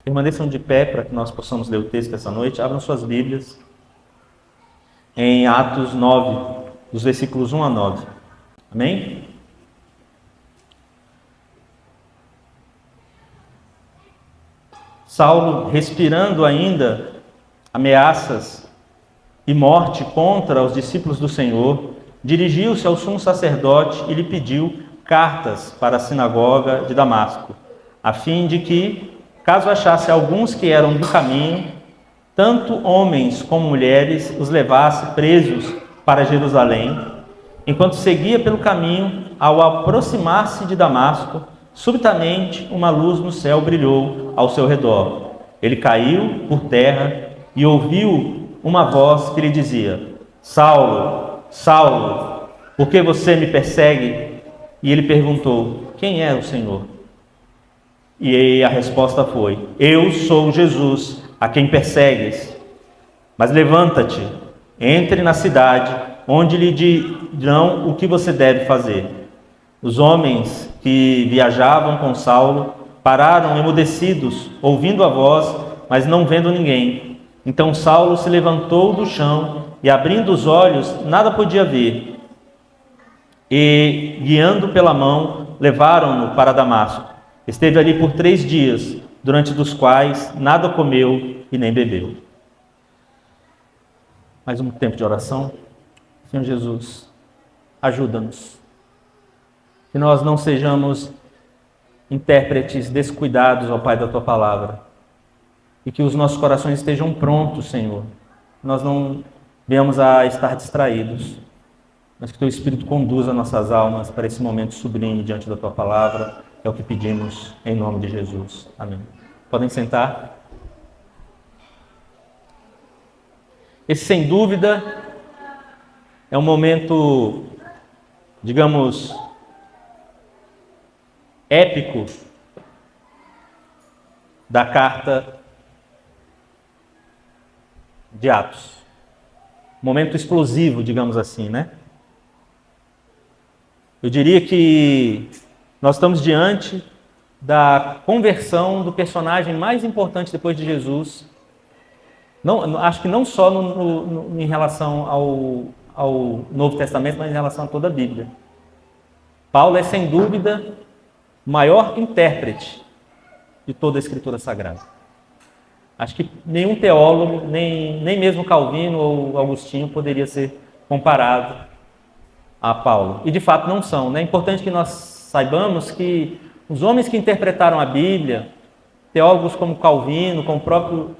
Permaneçam de pé para que nós possamos ler o texto essa noite. Abram suas Bíblias em Atos 9, dos versículos 1 a 9. Amém? Saulo, respirando ainda ameaças e morte contra os discípulos do Senhor, dirigiu-se ao sumo sacerdote e lhe pediu cartas para a sinagoga de Damasco, a fim de que, caso achasse alguns que eram do caminho, tanto homens como mulheres, os levasse presos para Jerusalém. Enquanto seguia pelo caminho, ao aproximar-se de Damasco, subitamente uma luz no céu brilhou ao seu redor. Ele caiu por terra e ouviu uma voz que lhe dizia: Saulo, Saulo, por que você me persegue? E ele perguntou: quem é o Senhor? E a resposta foi: eu sou Jesus, a quem persegues. Mas levanta-te, entre na cidade, onde lhe dirão o que você deve fazer. Os homens que viajavam com Saulo pararam emudecidos, ouvindo a voz, mas não vendo ninguém. Então Saulo se levantou do chão e, abrindo os olhos, nada podia ver. E, guiando pela mão, levaram-no para Damasco. Esteve ali por 3 dias, durante os quais nada comeu e nem bebeu. Mais um tempo de oração. Senhor Jesus, ajuda-nos. Que nós não sejamos intérpretes descuidados, ó Pai, da Tua Palavra. E que os nossos corações estejam prontos, Senhor. Nós não venhamos a estar distraídos, mas que Teu Espírito conduza nossas almas para esse momento sublime diante da Tua Palavra. É o que pedimos em nome de Jesus. Amém. Podem sentar. Esse, sem dúvida, é um momento, digamos, épico da carta de Atos. Momento explosivo, digamos assim, né? Eu diria que nós estamos diante da conversão do personagem mais importante depois de Jesus. Não, acho que não só em relação ao Novo Testamento, mas em relação a toda a Bíblia. Paulo é, sem dúvida, o maior intérprete de toda a Escritura Sagrada. Acho que nenhum teólogo, nem mesmo Calvino ou Agostinho poderia ser comparado a Paulo. E de fato não são, né? É importante que nós saibamos que os homens que interpretaram a Bíblia, teólogos como Calvino, como o próprio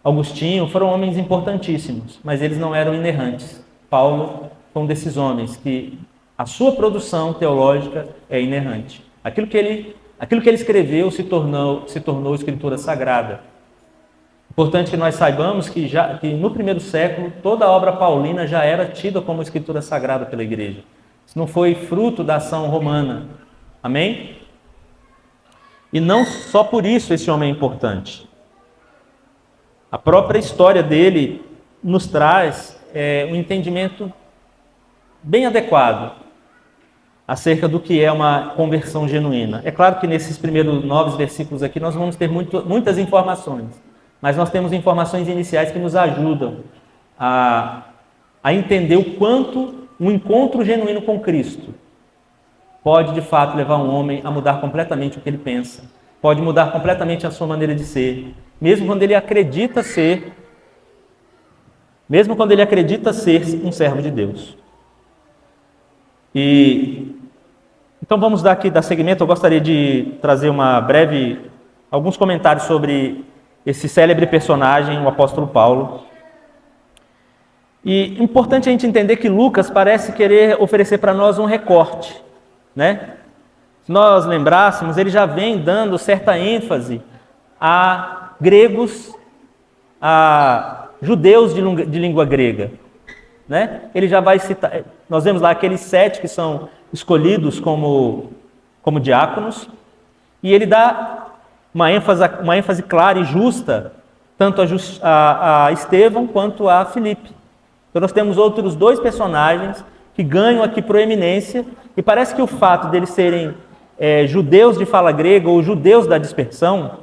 Agostinho, foram homens importantíssimos, mas eles não eram inerrantes. Paulo foi um desses homens que a sua produção teológica é inerrante. Aquilo que ele escreveu se tornou escritura sagrada. Importante que nós saibamos que no primeiro século toda a obra paulina já era tida como escritura sagrada pela igreja. Isso não foi fruto da ação romana. Amém? E não só por isso esse homem é importante. A própria história dele nos traz um entendimento bem adequado acerca do que é uma conversão genuína. É claro que nesses primeiros 9 versículos aqui nós vamos ter muitas informações, mas nós temos informações iniciais que nos ajudam a entender o quanto um encontro genuíno com Cristo pode, de fato, levar um homem a mudar completamente o que ele pensa, pode mudar completamente a sua maneira de ser, mesmo quando ele acredita ser um servo de Deus. Então vamos dar seguimento. Eu gostaria de trazer alguns comentários sobre esse célebre personagem, o apóstolo Paulo. E é importante a gente entender que Lucas parece querer oferecer para nós um recorte, né? Se nós lembrássemos, ele já vem dando certa ênfase a gregos, a judeus de língua grega, né? Ele já vai citar, nós vemos lá aqueles 7 que são escolhidos como diáconos, e ele dá uma ênfase clara e justa, tanto a Estevão quanto a Filipe. Então nós temos outros 2 personagens que ganham aqui proeminência, e parece que o fato deles serem judeus de fala grega ou judeus da dispersão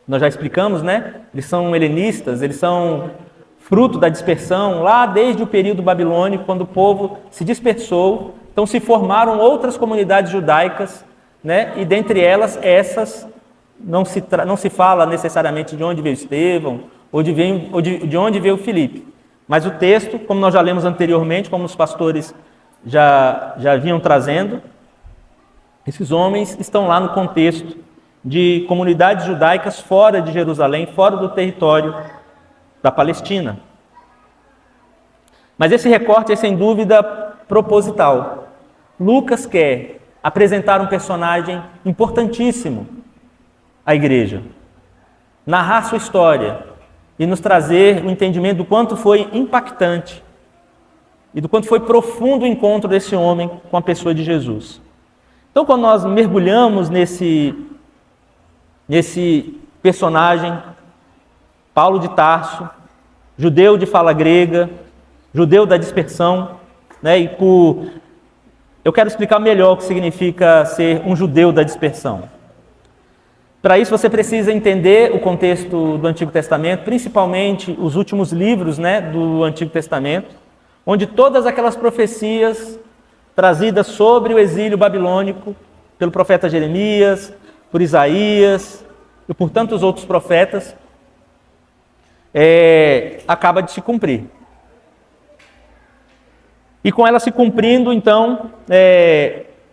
nós já explicamos, né? Eles são helenistas, eles são fruto da dispersão lá desde o período babilônico, quando o povo se dispersou. Então se formaram outras comunidades judaicas, né? E dentre elas, essas, não se fala necessariamente de onde veio Estevão, ou de onde veio Filipe. Mas o texto, como nós já lemos anteriormente, como os pastores já vinham trazendo, esses homens estão lá no contexto de comunidades judaicas fora de Jerusalém, fora do território da Palestina. Mas esse recorte é sem dúvida proposital. Lucas quer apresentar um personagem importantíssimo à igreja, narrar sua história e nos trazer o entendimento do quanto foi impactante e do quanto foi profundo o encontro desse homem com a pessoa de Jesus. Então, quando nós mergulhamos nesse personagem, Paulo de Tarso, judeu de fala grega, judeu da dispersão, né? Eu quero explicar melhor o que significa ser um judeu da dispersão. Para isso, você precisa entender o contexto do Antigo Testamento, principalmente os últimos livros, né, do Antigo Testamento, onde todas aquelas profecias trazidas sobre o exílio babilônico pelo profeta Jeremias, por Isaías e por tantos outros profetas, acaba de se cumprir. E com ela se cumprindo, então,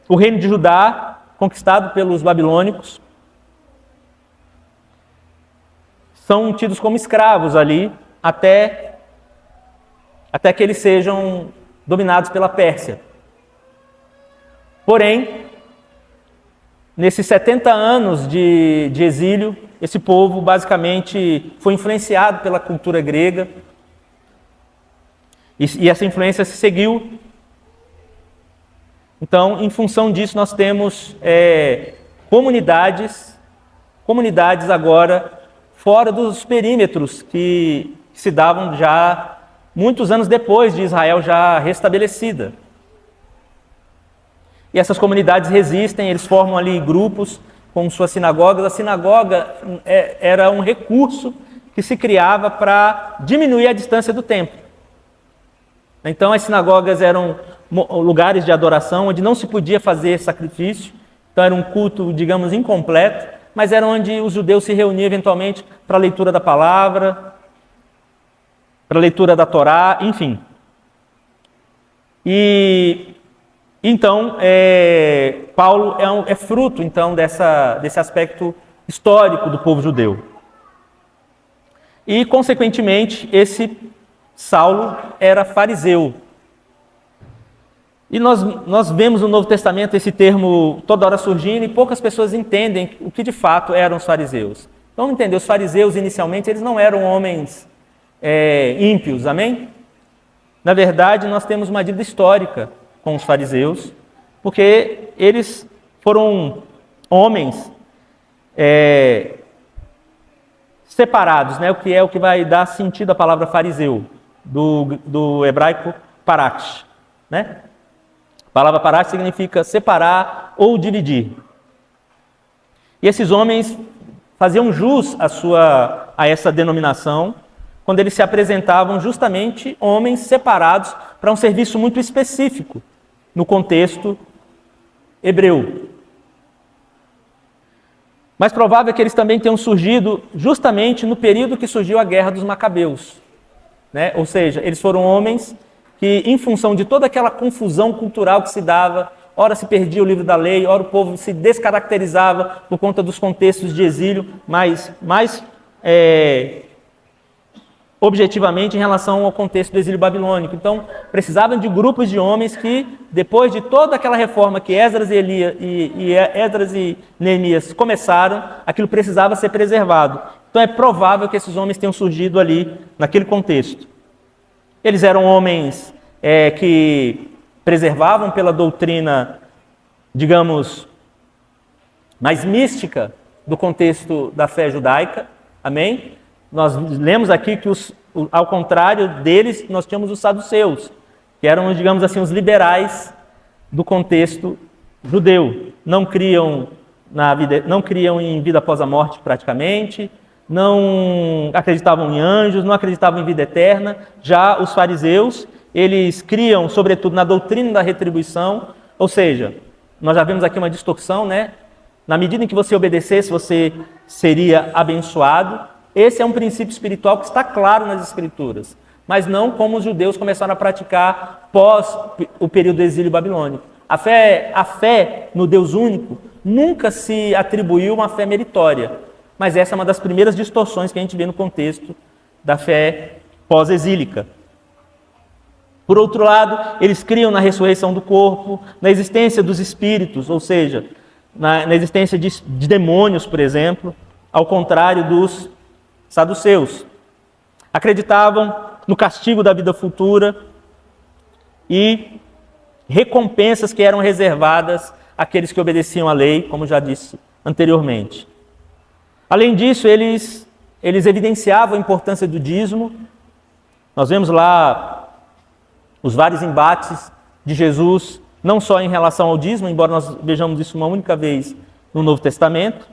o reino de Judá, conquistado pelos babilônicos, são tidos como escravos ali, até que eles sejam dominados pela Pérsia. Porém, nesses 70 anos de exílio, esse povo basicamente foi influenciado pela cultura grega, e essa influência se seguiu. Então, em função disso, nós temos comunidades agora fora dos perímetros que se davam já muitos anos depois de Israel já restabelecida. E essas comunidades resistem, eles formam ali grupos com suas sinagogas. A sinagoga era um recurso que se criava para diminuir a distância do templo. Então as sinagogas eram lugares de adoração onde não se podia fazer sacrifício, então era um culto, digamos, incompleto, mas era onde os judeus se reuniam eventualmente para a leitura da palavra, para a leitura da Torá, enfim. E então, Paulo é fruto então desse aspecto histórico do povo judeu. E, consequentemente, esse Saulo era fariseu. E nós vemos no Novo Testamento esse termo toda hora surgindo e poucas pessoas entendem o que de fato eram os fariseus. Então, vamos entender, os fariseus inicialmente eles não eram homens ímpios, amém? Na verdade, nós temos uma dívida histórica com os fariseus, porque eles foram homens separados, né? O que vai dar sentido à palavra fariseu, do hebraico parash, né? A palavra parash significa separar ou dividir. E esses homens faziam jus a essa denominação quando eles se apresentavam justamente homens separados para um serviço muito específico no contexto hebreu. Mas provável é que eles também tenham surgido justamente no período que surgiu a Guerra dos Macabeus, né? Ou seja, eles foram homens que, em função de toda aquela confusão cultural que se dava, ora se perdia o livro da lei, ora o povo se descaracterizava por conta dos contextos de exílio, mais objetivamente em relação ao contexto do exílio babilônico. Então, precisavam de grupos de homens que, depois de toda aquela reforma que Esdras e Neemias começaram, aquilo precisava ser preservado. Então, é provável que esses homens tenham surgido ali, naquele contexto. Eles eram homens que preservavam pela doutrina, digamos, mais mística do contexto da fé judaica, amém? Nós lemos aqui que, ao contrário deles, nós tínhamos os saduceus, que eram, digamos assim, os liberais do contexto judeu. Não criam em vida após a morte praticamente, não acreditavam em anjos, não acreditavam em vida eterna. Já os fariseus, eles criam, sobretudo, na doutrina da retribuição, ou seja, nós já vemos aqui uma distorção, né? Na medida em que você obedecesse, você seria abençoado. Esse é um princípio espiritual que está claro nas Escrituras, mas não como os judeus começaram a praticar pós o período do exílio babilônico. A fé no Deus único nunca se atribuiu uma fé meritória, mas essa é uma das primeiras distorções que a gente vê no contexto da fé pós-exílica. Por outro lado, eles criam na ressurreição do corpo, na existência dos espíritos, ou seja, na existência de demônios, por exemplo, ao contrário dos saduceus. Acreditavam no castigo da vida futura e recompensas que eram reservadas àqueles que obedeciam à lei, como já disse anteriormente. Além disso, eles evidenciavam a importância do dízimo. Nós vemos lá os vários embates de Jesus, não só em relação ao dízimo, embora nós vejamos isso uma única vez no Novo Testamento,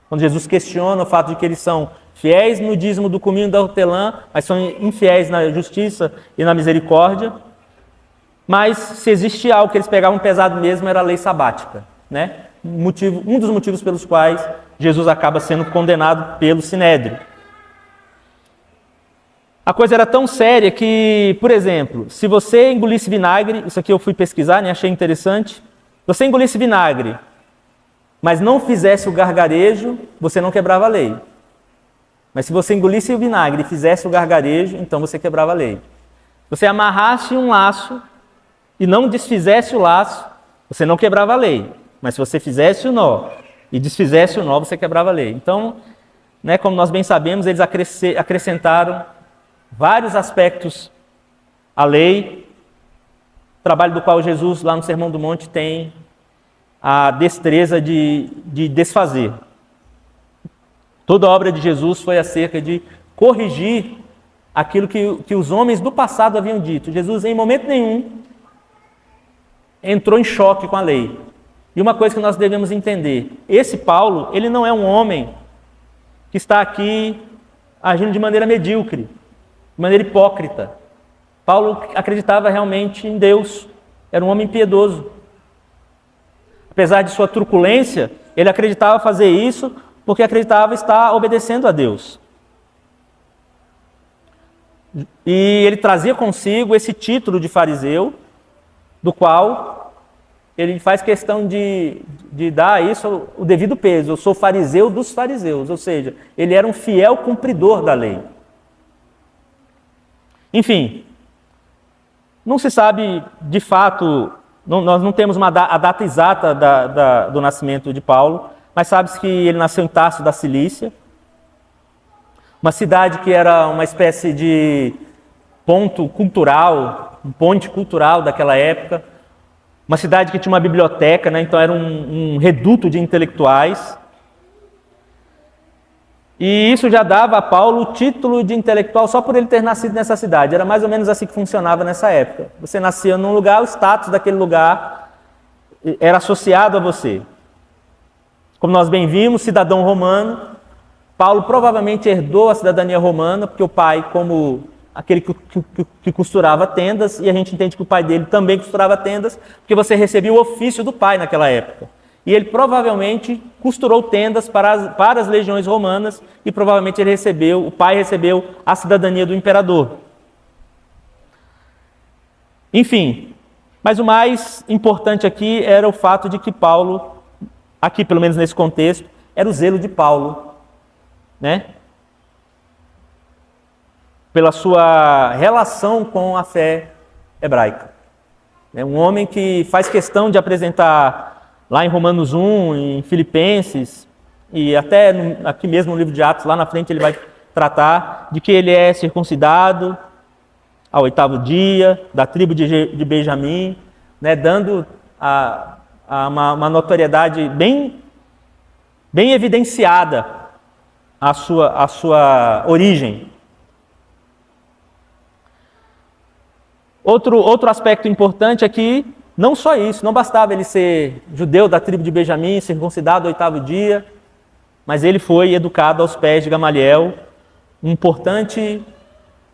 quando Jesus questiona o fato de que eles são fiéis no dízimo do cominho e da hortelã, mas são infiéis na justiça e na misericórdia. Mas se existe algo que eles pegavam pesado mesmo, era a lei sabática, né? Um dos motivos pelos quais Jesus acaba sendo condenado pelo Sinédrio. A coisa era tão séria que, por exemplo, se você engolisse vinagre, isso aqui eu fui pesquisar, né, achei interessante, você engolisse vinagre, mas não fizesse o gargarejo, você não quebrava a lei. Mas se você engolisse o vinagre e fizesse o gargarejo, então você quebrava a lei. Se você amarrasse um laço e não desfizesse o laço, você não quebrava a lei. Mas se você fizesse o nó e desfizesse o nó, você quebrava a lei. Então, né, como nós bem sabemos, eles acrescentaram vários aspectos à lei, trabalho do qual Jesus, lá no Sermão do Monte, tem a destreza de desfazer. Toda a obra de Jesus foi acerca de corrigir aquilo que os homens do passado haviam dito. Jesus, em momento nenhum, entrou em choque com a lei. E uma coisa que nós devemos entender, esse Paulo, ele não é um homem que está aqui agindo de maneira medíocre, de maneira hipócrita. Paulo acreditava realmente em Deus, era um homem piedoso. Apesar de sua truculência, ele acreditava fazer isso porque acreditava estar obedecendo a Deus. E ele trazia consigo esse título de fariseu, do qual ele faz questão de dar a isso o devido peso. Eu sou fariseu dos fariseus, ou seja, ele era um fiel cumpridor da lei. Enfim, não se sabe de fato, nós não temos a data exata do nascimento de Paulo, mas sabe-se que ele nasceu em Tarso da Cilícia, uma cidade que era uma espécie de ponto cultural, um ponte cultural daquela época, uma cidade que tinha uma biblioteca, né? Então era um reduto de intelectuais. E isso já dava a Paulo o título de intelectual só por ele ter nascido nessa cidade. Era mais ou menos assim que funcionava nessa época. Você nascia num lugar, o status daquele lugar era associado a você. Como nós bem vimos, cidadão romano, Paulo provavelmente herdou a cidadania romana, porque o pai, como aquele que costurava tendas, e a gente entende que o pai dele também costurava tendas, porque você recebia o ofício do pai naquela época. E ele provavelmente costurou tendas para as legiões romanas, e provavelmente o pai recebeu a cidadania do imperador. Enfim, mas o mais importante aqui era o fato de que Paulo, aqui pelo menos nesse contexto, era o zelo de Paulo, né? Pela sua relação com a fé hebraica. É um homem que faz questão de apresentar lá em Romanos 1, em Filipenses, e até aqui mesmo no livro de Atos, lá na frente ele vai tratar de que ele é circuncidado ao 8º dia, da tribo de Benjamim, né, dando uma notoriedade bem evidenciada à sua origem. Outro aspecto importante é que não só isso, não bastava ele ser judeu da tribo de Benjamim, circuncidado ao 8º dia, mas ele foi educado aos pés de Gamaliel, um importante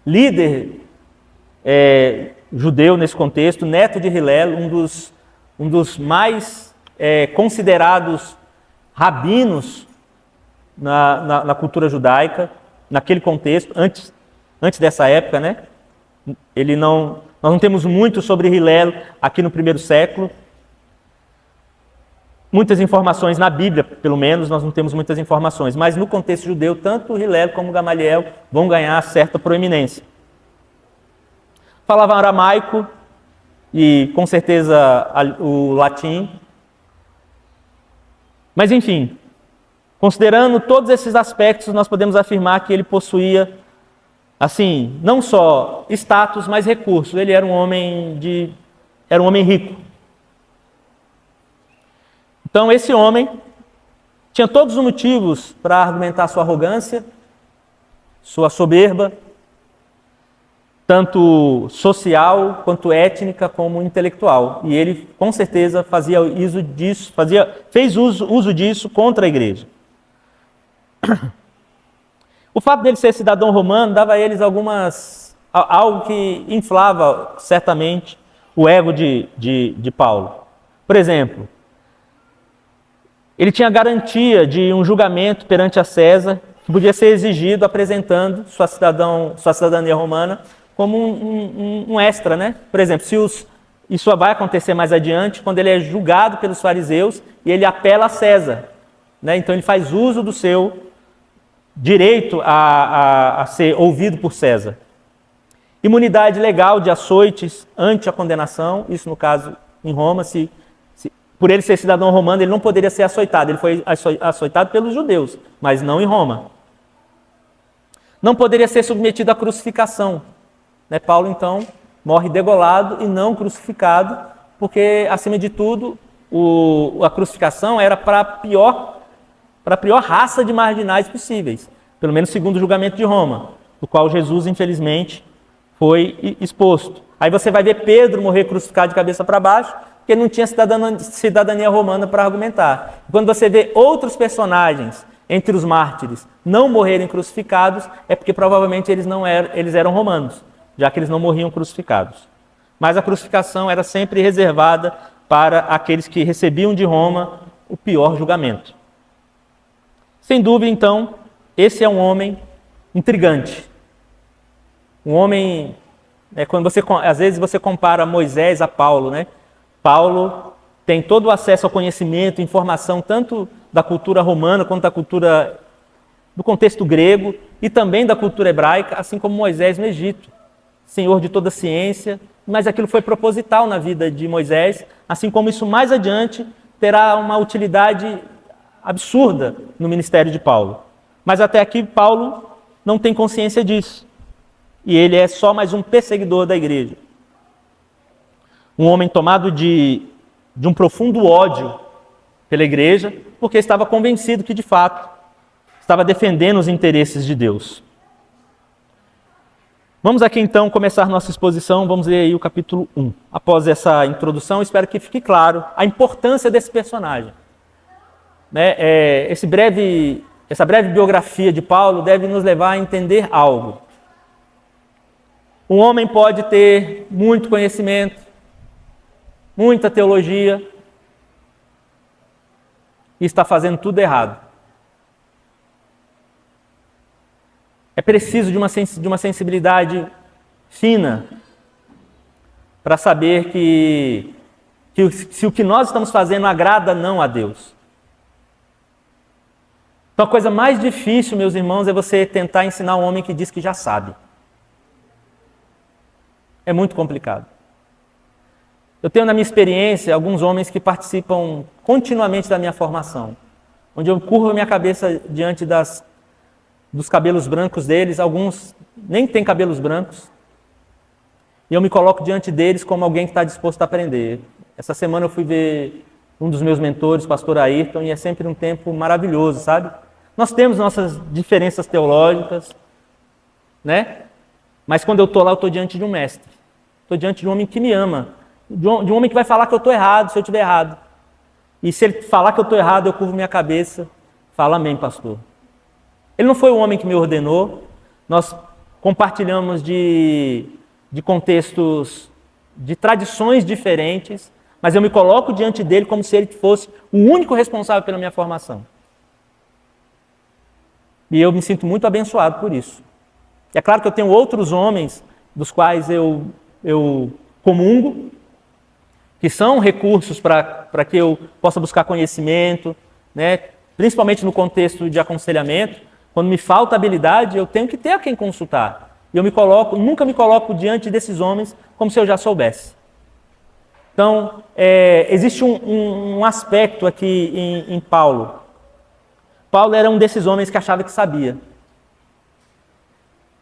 líder judeu nesse contexto, neto de Hillel, um dos mais considerados rabinos na cultura judaica, naquele contexto, antes dessa época, né? Nós não temos muito sobre Hillel aqui no primeiro século. Muitas informações na Bíblia, pelo menos, nós não temos muitas informações, mas no contexto judeu, tanto Hillel como Gamaliel vão ganhar certa proeminência. Falavam aramaico e, com certeza, o latim. Mas, enfim, considerando todos esses aspectos, nós podemos afirmar que ele possuía, assim, não só status, mas recursos. Ele era um homem rico. Então, esse homem tinha todos os motivos para argumentar sua arrogância, sua soberba, tanto social, quanto étnica, como intelectual. E ele, com certeza, fez uso disso contra a igreja. O fato dele ser cidadão romano dava a eles algo que inflava, certamente, o ego de Paulo. Por exemplo, ele tinha garantia de um julgamento perante a César, que podia ser exigido apresentando sua cidadania romana como um extra, né? Por exemplo, isso vai acontecer mais adiante, quando ele é julgado pelos fariseus e ele apela a César, né? Então ele faz uso do seu direito a ser ouvido por César. Imunidade legal de açoites ante a condenação, isso no caso em Roma, por ele ser cidadão romano, ele não poderia ser açoitado. Ele foi açoitado pelos judeus, mas não em Roma. Não poderia ser submetido à crucificação. Né? Paulo, então, morre degolado e não crucificado, porque, acima de tudo, a crucificação era para a pior raça de marginais possíveis, pelo menos segundo o julgamento de Roma, do qual Jesus, infelizmente, foi exposto. Aí você vai ver Pedro morrer crucificado de cabeça para baixo, porque ele não tinha cidadania romana para argumentar. Quando você vê outros personagens entre os mártires não morrerem crucificados, é porque provavelmente eles eram romanos, já que eles não morriam crucificados. Mas a crucificação era sempre reservada para aqueles que recebiam de Roma o pior julgamento. Sem dúvida, então, esse é um homem intrigante. Um homem, às vezes você compara Moisés a Paulo, né? Paulo tem todo o acesso ao conhecimento, informação, tanto da cultura romana quanto da cultura do contexto grego e também da cultura hebraica, assim como Moisés no Egito. Senhor de toda a ciência, mas aquilo foi proposital na vida de Moisés, assim como isso mais adiante terá uma utilidade absurda no ministério de Paulo. Mas até aqui Paulo não tem consciência disso. E ele é só mais um perseguidor da igreja. Um homem tomado de um profundo ódio pela igreja, porque estava convencido que, de fato, estava defendendo os interesses de Deus. Vamos aqui, então, começar nossa exposição. Vamos ler aí o capítulo 1. Após essa introdução, espero que fique claro a importância desse personagem. Essa breve biografia de Paulo deve nos levar a entender algo. Um homem pode ter muito conhecimento, muita teologia, e está fazendo tudo errado. É preciso de uma sensibilidade fina para saber que se o que nós estamos fazendo agrada não a Deus. Então a coisa mais difícil, meus irmãos, é você tentar ensinar um homem que diz que já sabe. É muito complicado. Eu tenho na minha experiência alguns homens que participam continuamente da minha formação, onde eu curvo a minha cabeça diante dos cabelos brancos deles, alguns nem têm cabelos brancos, e eu me coloco diante deles como alguém que está disposto a aprender. Essa semana eu fui ver um dos meus mentores, o pastor Ayrton, e é sempre um tempo maravilhoso, sabe? Nós temos nossas diferenças teológicas, né? Mas quando eu estou lá, eu estou diante de um mestre. Estou diante de um homem que me ama, de um homem que vai falar que eu estou errado, se eu estiver errado. E se ele falar que eu estou errado, eu curvo minha cabeça, Fala amém, pastor. Ele não foi o homem que me ordenou. Nós compartilhamos de contextos, de tradições diferentes, mas eu me coloco diante dele como se ele fosse o único responsável pela minha formação. E eu me sinto muito abençoado por isso. E é claro que eu tenho outros homens dos quais eu comungo, que são recursos para que eu possa buscar conhecimento, né? Principalmente no contexto de aconselhamento. Quando me falta habilidade, eu tenho que ter a quem consultar. E eu nunca me coloco diante desses homens como se eu já soubesse. Então, existe um aspecto aqui em Paulo. Paulo era um desses homens que achava que sabia.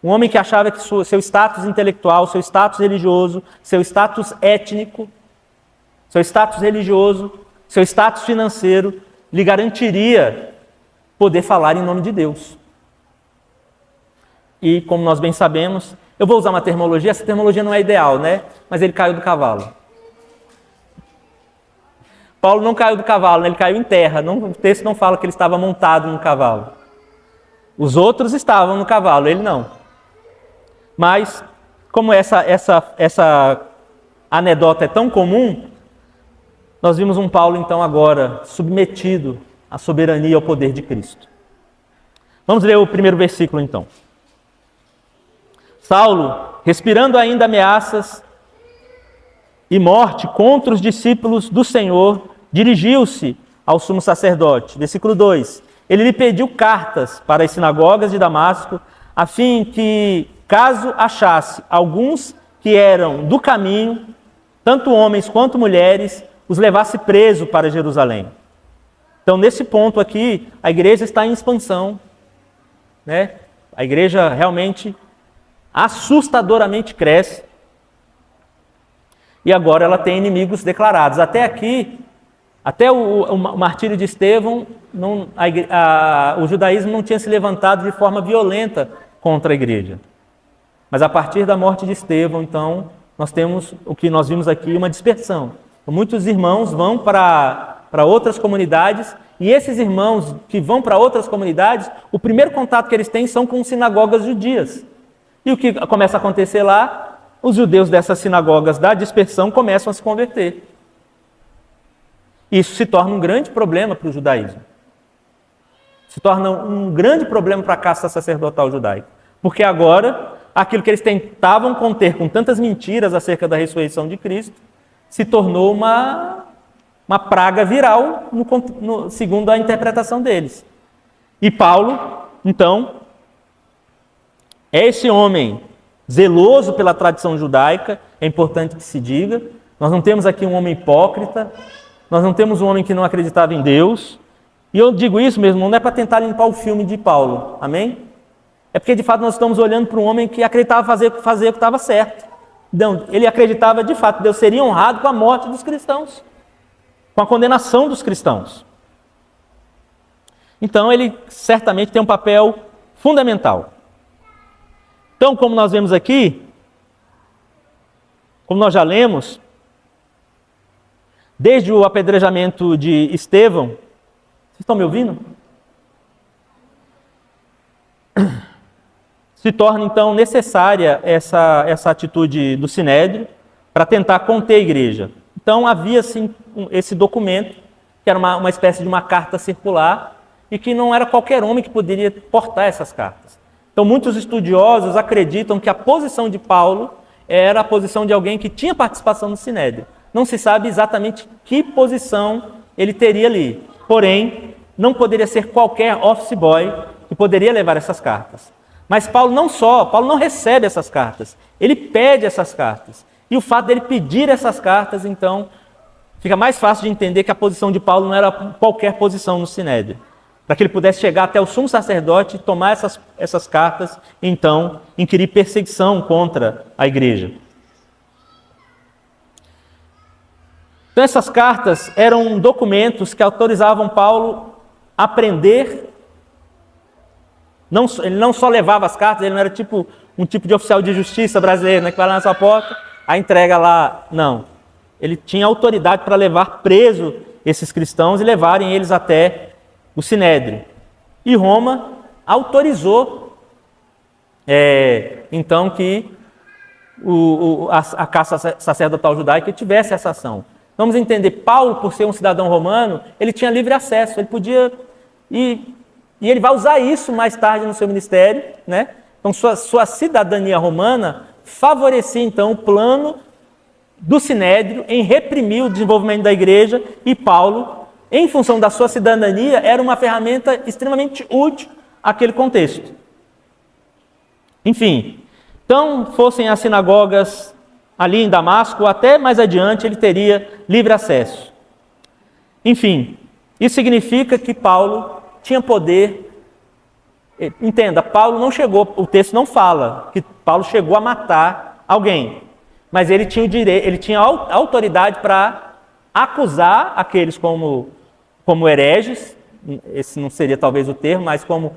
Um homem que achava que seu status intelectual, seu status religioso, seu status étnico, seu status religioso, seu status financeiro, lhe garantiria poder falar em nome de Deus. E, como nós bem sabemos, eu vou usar uma terminologia, essa terminologia não é ideal, né? Mas ele caiu do cavalo. Paulo não caiu do cavalo, né? Ele caiu em terra. O texto não fala que ele estava montado no cavalo. Os outros estavam no cavalo, ele não. Mas, como essa anedota é tão comum, nós vimos um Paulo, então, agora submetido à soberania e ao poder de Cristo. Vamos ler o primeiro versículo, então. Saulo, respirando ainda ameaças e morte contra os discípulos do Senhor, dirigiu-se ao sumo sacerdote. Versículo 2. Ele lhe pediu cartas para as sinagogas de Damasco, a fim que, caso achasse alguns que eram do caminho, tanto homens quanto mulheres, os levasse preso para Jerusalém. Então, nesse ponto aqui, a igreja está em expansão, né? A igreja realmente, assustadoramente cresce. E agora ela tem inimigos declarados. Até aqui, até o martírio de Estevão, o judaísmo não tinha se levantado de forma violenta contra a igreja. Mas a partir da morte de Estevão, então, nós temos o que nós vimos aqui, uma dispersão. Muitos irmãos vão para outras comunidades, e esses irmãos que vão para outras comunidades, o primeiro contato que eles têm são com sinagogas judias. E o que começa a acontecer lá? Os judeus dessas sinagogas da dispersão começam a se converter. Isso se torna um grande problema para o judaísmo. Se torna um grande problema para a casta sacerdotal judaica. Porque agora, aquilo que eles tentavam conter com tantas mentiras acerca da ressurreição de Cristo, se tornou uma praga viral, segundo a interpretação deles. E Paulo, então, é esse homem zeloso pela tradição judaica, é importante que se diga. Nós não temos aqui um homem hipócrita, nós não temos um homem que não acreditava em Deus. E eu digo isso mesmo, não é para tentar limpar o filme de Paulo, amém? É porque de fato nós estamos olhando para um homem que acreditava fazer o que estava certo. Então, ele acreditava de fato que Deus seria honrado com a morte dos cristãos, com a condenação dos cristãos. Então ele certamente tem um papel fundamental. Então, como nós vemos aqui, como nós já lemos, desde o apedrejamento de Estevão, vocês estão me ouvindo? Se torna, então, necessária essa atitude do Sinédrio para tentar conter a igreja. Então, havia, sim, esse documento, que era uma espécie de uma carta circular, e que não era qualquer homem que poderia portar essas cartas. Então, muitos estudiosos acreditam que a posição de Paulo era a posição de alguém que tinha participação no Sinédrio. Não se sabe exatamente que posição ele teria ali. Porém, não poderia ser qualquer office boy que poderia levar essas cartas. Mas Paulo não recebe essas cartas, ele pede essas cartas. E o fato dele pedir essas cartas, então, fica mais fácil de entender que a posição de Paulo não era qualquer posição no Sinédrio. Para que ele pudesse chegar até o sumo sacerdote e tomar essas cartas, então, inquirir perseguição contra a igreja. Então, essas cartas eram documentos que autorizavam Paulo a prender. Ele não só levava as cartas, ele não era tipo um tipo de oficial de justiça brasileiro, né, que vai lá na sua porta, a entrega lá. Não. Ele tinha autoridade para levar preso esses cristãos e levarem eles até o Sinédrio. e Roma autorizou, então, que a casa sacerdotal judaica tivesse essa ação. Vamos entender, Paulo, por ser um cidadão romano, ele tinha livre acesso, ele podia, e ele vai usar isso mais tarde no seu ministério, né? Então, sua cidadania romana favorecia, então, o plano do Sinédrio em reprimir o desenvolvimento da igreja, e Paulo, em função da sua cidadania, era uma ferramenta extremamente útil àquele contexto. Enfim, então, fossem as sinagogas ali em Damasco, até mais adiante ele teria livre acesso. Enfim, isso significa que Paulo tinha poder. Entenda, Paulo não chegou, o texto não fala que Paulo chegou a matar alguém, mas ele tinha o direito, ele tinha a autoridade para acusar aqueles como hereges, esse não seria talvez o termo, mas como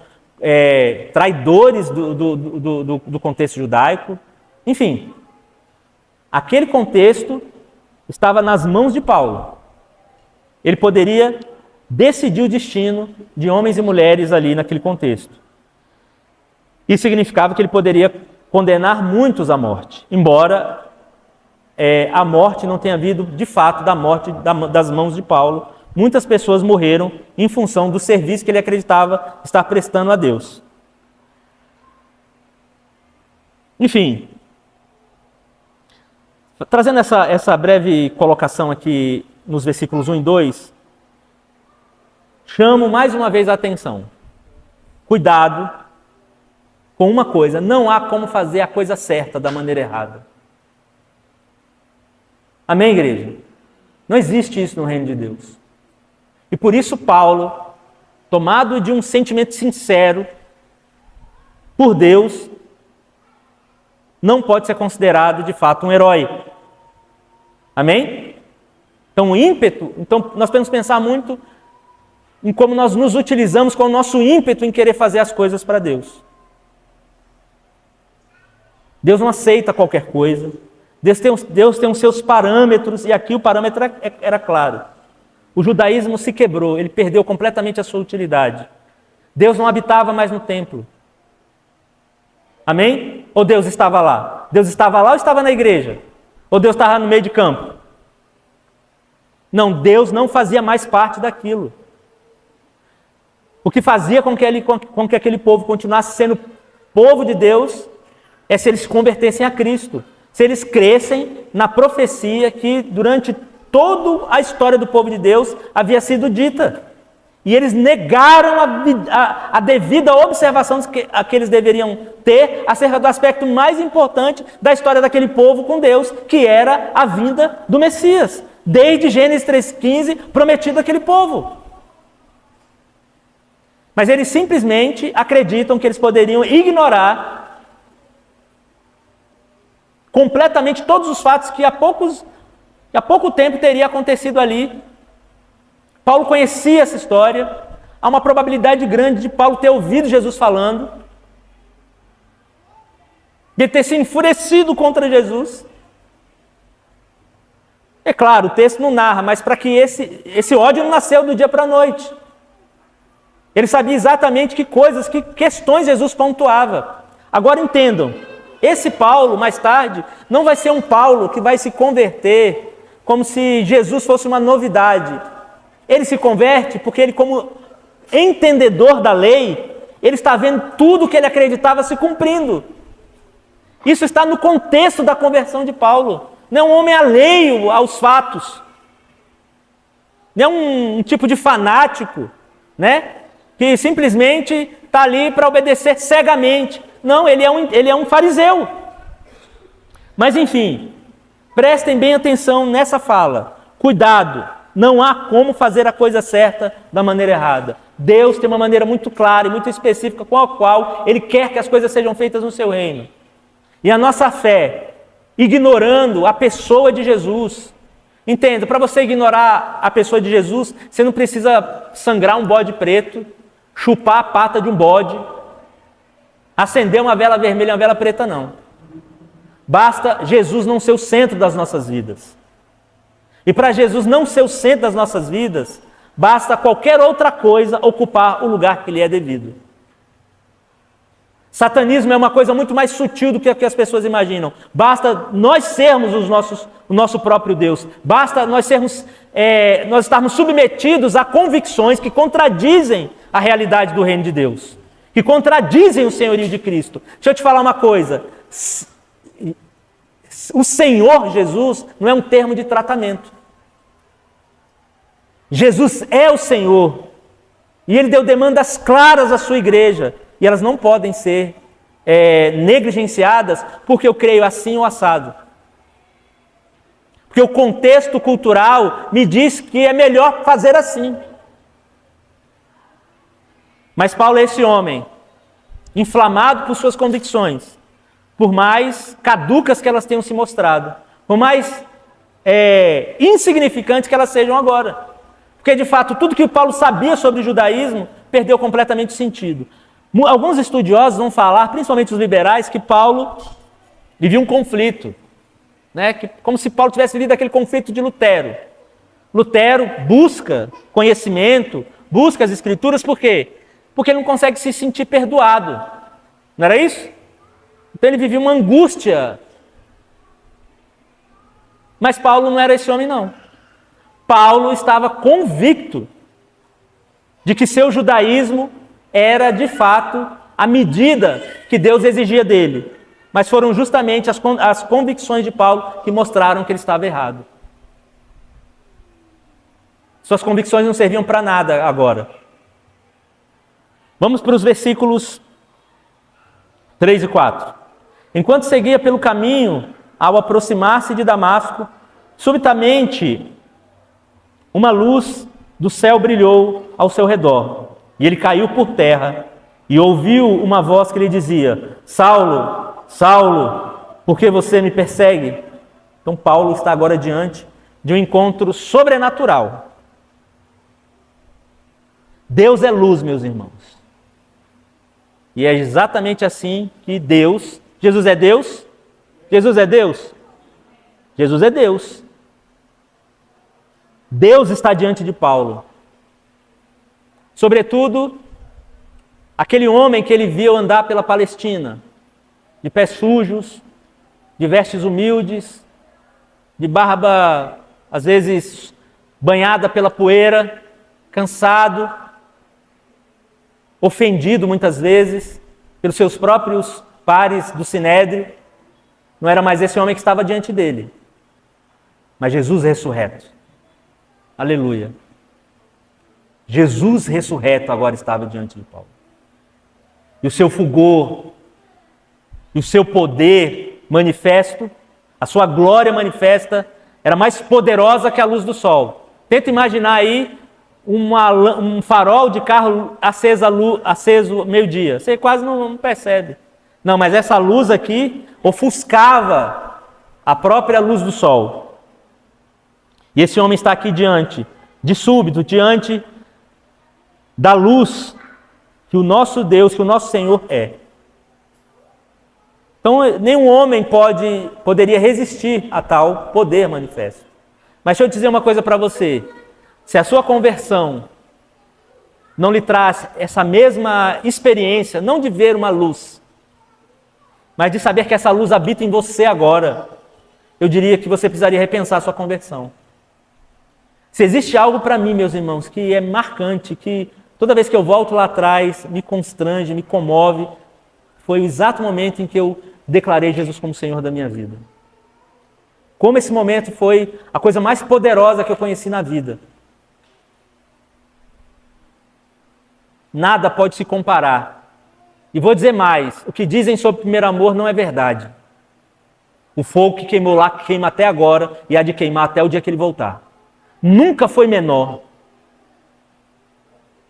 traidores do contexto judaico. Enfim, aquele contexto estava nas mãos de Paulo. Ele poderia decidir o destino de homens e mulheres ali naquele contexto. Isso significava que ele poderia condenar muitos à morte, embora a morte não tenha havido, de fato, da morte das mãos de Paulo. Muitas pessoas morreram em função do serviço que ele acreditava estar prestando a Deus. Enfim, trazendo essa breve colocação aqui nos versículos 1 e 2, chamo mais uma vez a atenção. Cuidado com uma coisa, não há como fazer a coisa certa da maneira errada. Amém, igreja? Não existe isso no reino de Deus. E por isso Paulo, tomado de um sentimento sincero por Deus, não pode ser considerado de fato um herói. Amém? Então o ímpeto, nós podemos pensar muito em como nós nos utilizamos com o nosso ímpeto em querer fazer as coisas para Deus. Deus não aceita qualquer coisa. Deus tem os seus parâmetros, e aqui o parâmetro era claro. O judaísmo se quebrou, ele perdeu completamente a sua utilidade. Deus não habitava mais no templo. Amém? Ou Deus estava lá? Deus estava lá ou estava na igreja? Ou Deus estava no meio de campo? Não, Deus não fazia mais parte daquilo. O que fazia com que aquele povo continuasse sendo povo de Deus é se eles se convertessem a Cristo. Se eles crescem na profecia que durante toda a história do povo de Deus havia sido dita. E eles negaram a devida observação que eles deveriam ter acerca do aspecto mais importante da história daquele povo com Deus, que era a vinda do Messias. Desde Gênesis 3,15, prometido àquele povo. Mas eles simplesmente acreditam que eles poderiam ignorar completamente todos os fatos que há pouco tempo teria acontecido ali. Paulo conhecia essa história. Há uma probabilidade grande de Paulo ter ouvido Jesus falando, de ter se enfurecido contra Jesus. É claro, o texto não narra, mas para que esse ódio não nasceu do dia para a noite. Ele sabia exatamente que questões Jesus pontuava. Agora entendam, esse Paulo, mais tarde, não vai ser um Paulo que vai se converter como se Jesus fosse uma novidade. Ele se converte porque ele, como entendedor da lei, ele está vendo tudo que ele acreditava se cumprindo. Isso está no contexto da conversão de Paulo. Não é um homem alheio aos fatos. Não é um tipo de fanático, né? Que simplesmente está ali para obedecer cegamente. Não, ele é um fariseu. Mas enfim, prestem bem atenção nessa fala. Cuidado, não há como fazer a coisa certa da maneira errada. Deus tem uma maneira muito clara e muito específica com a qual Ele quer que as coisas sejam feitas no seu reino. E a nossa fé, ignorando a pessoa de Jesus. Entenda, para você ignorar a pessoa de Jesus, você não precisa sangrar um bode preto, chupar a pata de um bode, acender uma vela vermelha e uma vela preta, não. Basta Jesus não ser o centro das nossas vidas. E para Jesus não ser o centro das nossas vidas, basta qualquer outra coisa ocupar o lugar que lhe é devido. Satanismo é uma coisa muito mais sutil do que as pessoas imaginam. Basta nós sermos o nosso próprio Deus. Basta nós estarmos submetidos a convicções que contradizem a realidade do reino de Deus, que contradizem o senhorio de Cristo. Deixa eu te falar uma coisa. O Senhor Jesus não é um termo de tratamento. Jesus é o Senhor. E Ele deu demandas claras à sua igreja. E elas não podem ser negligenciadas porque eu creio assim ou assado. Porque o contexto cultural me diz que é melhor fazer assim. Mas Paulo é esse homem, inflamado por suas convicções, por mais caducas que elas tenham se mostrado, por mais insignificantes que elas sejam agora. Porque, de fato, tudo que Paulo sabia sobre o judaísmo perdeu completamente o sentido. Alguns estudiosos vão falar, principalmente os liberais, que Paulo vivia um conflito, né? Como se Paulo tivesse vivido aquele conflito de Lutero. Lutero busca conhecimento, busca as escrituras, por quê? Porque ele não consegue se sentir perdoado. Não era isso? Então ele vivia uma angústia. Mas Paulo não era esse homem, não. Paulo estava convicto de que seu judaísmo era, de fato, a medida que Deus exigia dele. Mas foram justamente as convicções de Paulo que mostraram que ele estava errado. Suas convicções não serviam para nada agora. Vamos para os versículos 3 e 4. Enquanto seguia pelo caminho, ao aproximar-se de Damasco, subitamente uma luz do céu brilhou ao seu redor. E ele caiu por terra e ouviu uma voz que lhe dizia: Saulo, Saulo, por que você me persegue? Então Paulo está agora diante de um encontro sobrenatural. Deus é luz, meus irmãos. E é exatamente assim que Deus... Jesus é Deus? Jesus é Deus? Jesus é Deus. Deus está diante de Paulo. Sobretudo, aquele homem que ele viu andar pela Palestina, de pés sujos, de vestes humildes, de barba, às vezes, banhada pela poeira, cansado, ofendido muitas vezes pelos seus próprios pares do Sinédrio. Não era mais esse homem que estava diante dele, mas Jesus ressurreto. Aleluia. Jesus ressurreto agora estava diante de Paulo. E o seu fulgor, e o seu poder manifesto, a sua glória manifesta, era mais poderosa que a luz do sol. Tenta imaginar aí um farol de carro aceso meio-dia. Você quase não percebe. Não, mas essa luz aqui ofuscava a própria luz do sol. E esse homem está aqui diante, de súbito, diante da luz que o nosso Deus, que o nosso Senhor é. Então, nenhum homem poderia resistir a tal poder manifesto. Mas deixa eu dizer uma coisa para você. Se a sua conversão não lhe traz essa mesma experiência, não de ver uma luz, mas de saber que essa luz habita em você agora, eu diria que você precisaria repensar a sua conversão. Se existe algo para mim, meus irmãos, que é marcante, que toda vez que eu volto lá atrás, me constrange, me comove, foi o exato momento em que eu declarei Jesus como Senhor da minha vida. Como esse momento foi a coisa mais poderosa que eu conheci na vida. Nada pode se comparar. E vou dizer mais, o que dizem sobre o primeiro amor não é verdade. O fogo que queimou lá, que queima até agora, e há de queimar até o dia que ele voltar. Nunca foi menor.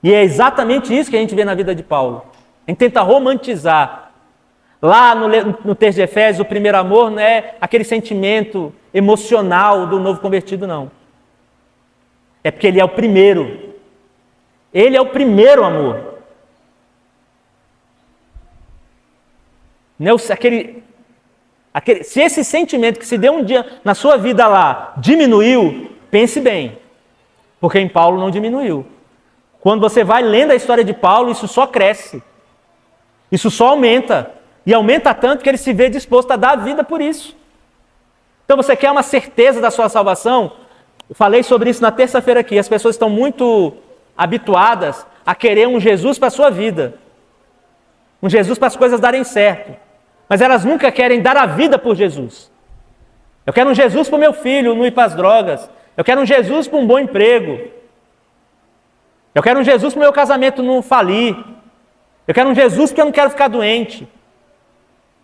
E é exatamente isso que a gente vê na vida de Paulo. A gente tenta romantizar. Lá no texto de Efésios, o primeiro amor não é aquele sentimento emocional do novo convertido, não. É porque ele é o primeiro. Ele é o primeiro amor. Não, se esse sentimento que se deu um dia na sua vida lá diminuiu, pense bem. Porque em Paulo não diminuiu. Quando você vai lendo a história de Paulo, isso só cresce. Isso só aumenta. E aumenta tanto que ele se vê disposto a dar a vida por isso. Então você quer uma certeza da sua salvação? Eu falei sobre isso na terça-feira aqui. As pessoas estão muito habituadas a querer um Jesus para a sua vida. Um Jesus para as coisas darem certo. Mas elas nunca querem dar a vida por Jesus. Eu quero um Jesus para o meu filho não ir para as drogas. Eu quero um Jesus para um bom emprego. Eu quero um Jesus para o meu casamento não falir. Eu quero um Jesus porque eu não quero ficar doente.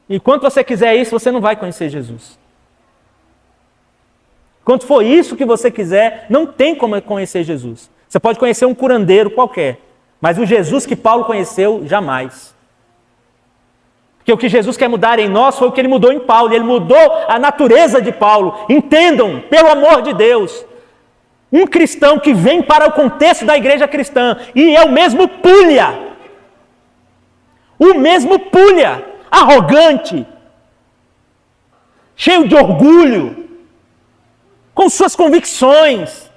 Enquanto você quiser isso, você não vai conhecer Jesus. Quando for isso que você quiser, não tem como conhecer Jesus. Você pode conhecer um curandeiro qualquer, mas o Jesus que Paulo conheceu, jamais. Porque o que Jesus quer mudar em nós foi o que ele mudou em Paulo. Ele mudou a natureza de Paulo. Entendam, pelo amor de Deus, um cristão que vem para o contexto da igreja cristã e é o mesmo pulha, arrogante, cheio de orgulho, com suas convicções.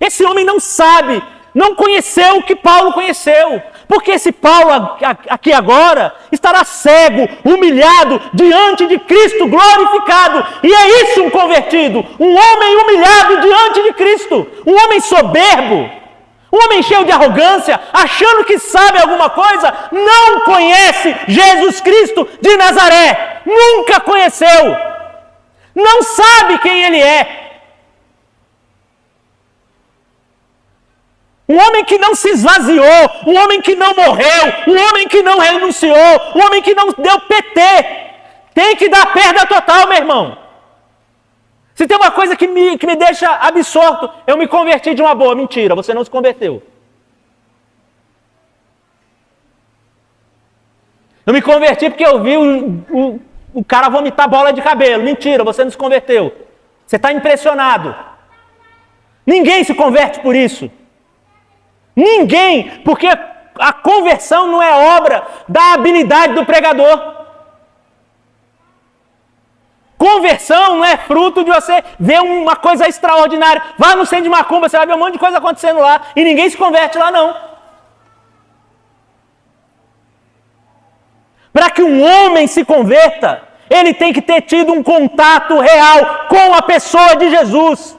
Esse homem não sabe, não conheceu o que Paulo conheceu. Porque esse Paulo aqui agora estará cego, humilhado diante de Cristo glorificado. E é isso um convertido, um homem humilhado diante de Cristo, um homem soberbo, um homem cheio de arrogância, achando que sabe alguma coisa, não conhece Jesus Cristo de Nazaré, nunca conheceu, não sabe quem Ele é. Um homem que não se esvaziou, um homem que não morreu, um homem que não renunciou, um homem que não deu PT. Tem que dar perda total, meu irmão. Se tem uma coisa que me deixa absorto, eu me converti de uma boa. Mentira, você não se converteu. Eu me converti porque eu vi o cara vomitar bola de cabelo. Mentira, você não se converteu. Você está impressionado. Ninguém se converte por isso. Ninguém, porque a conversão não é obra da habilidade do pregador. Conversão não é fruto de você ver uma coisa extraordinária. Vá no centro de macumba, você vai ver um monte de coisa acontecendo lá e ninguém se converte lá não. Para que um homem se converta, ele tem que ter tido um contato real com a pessoa de Jesus.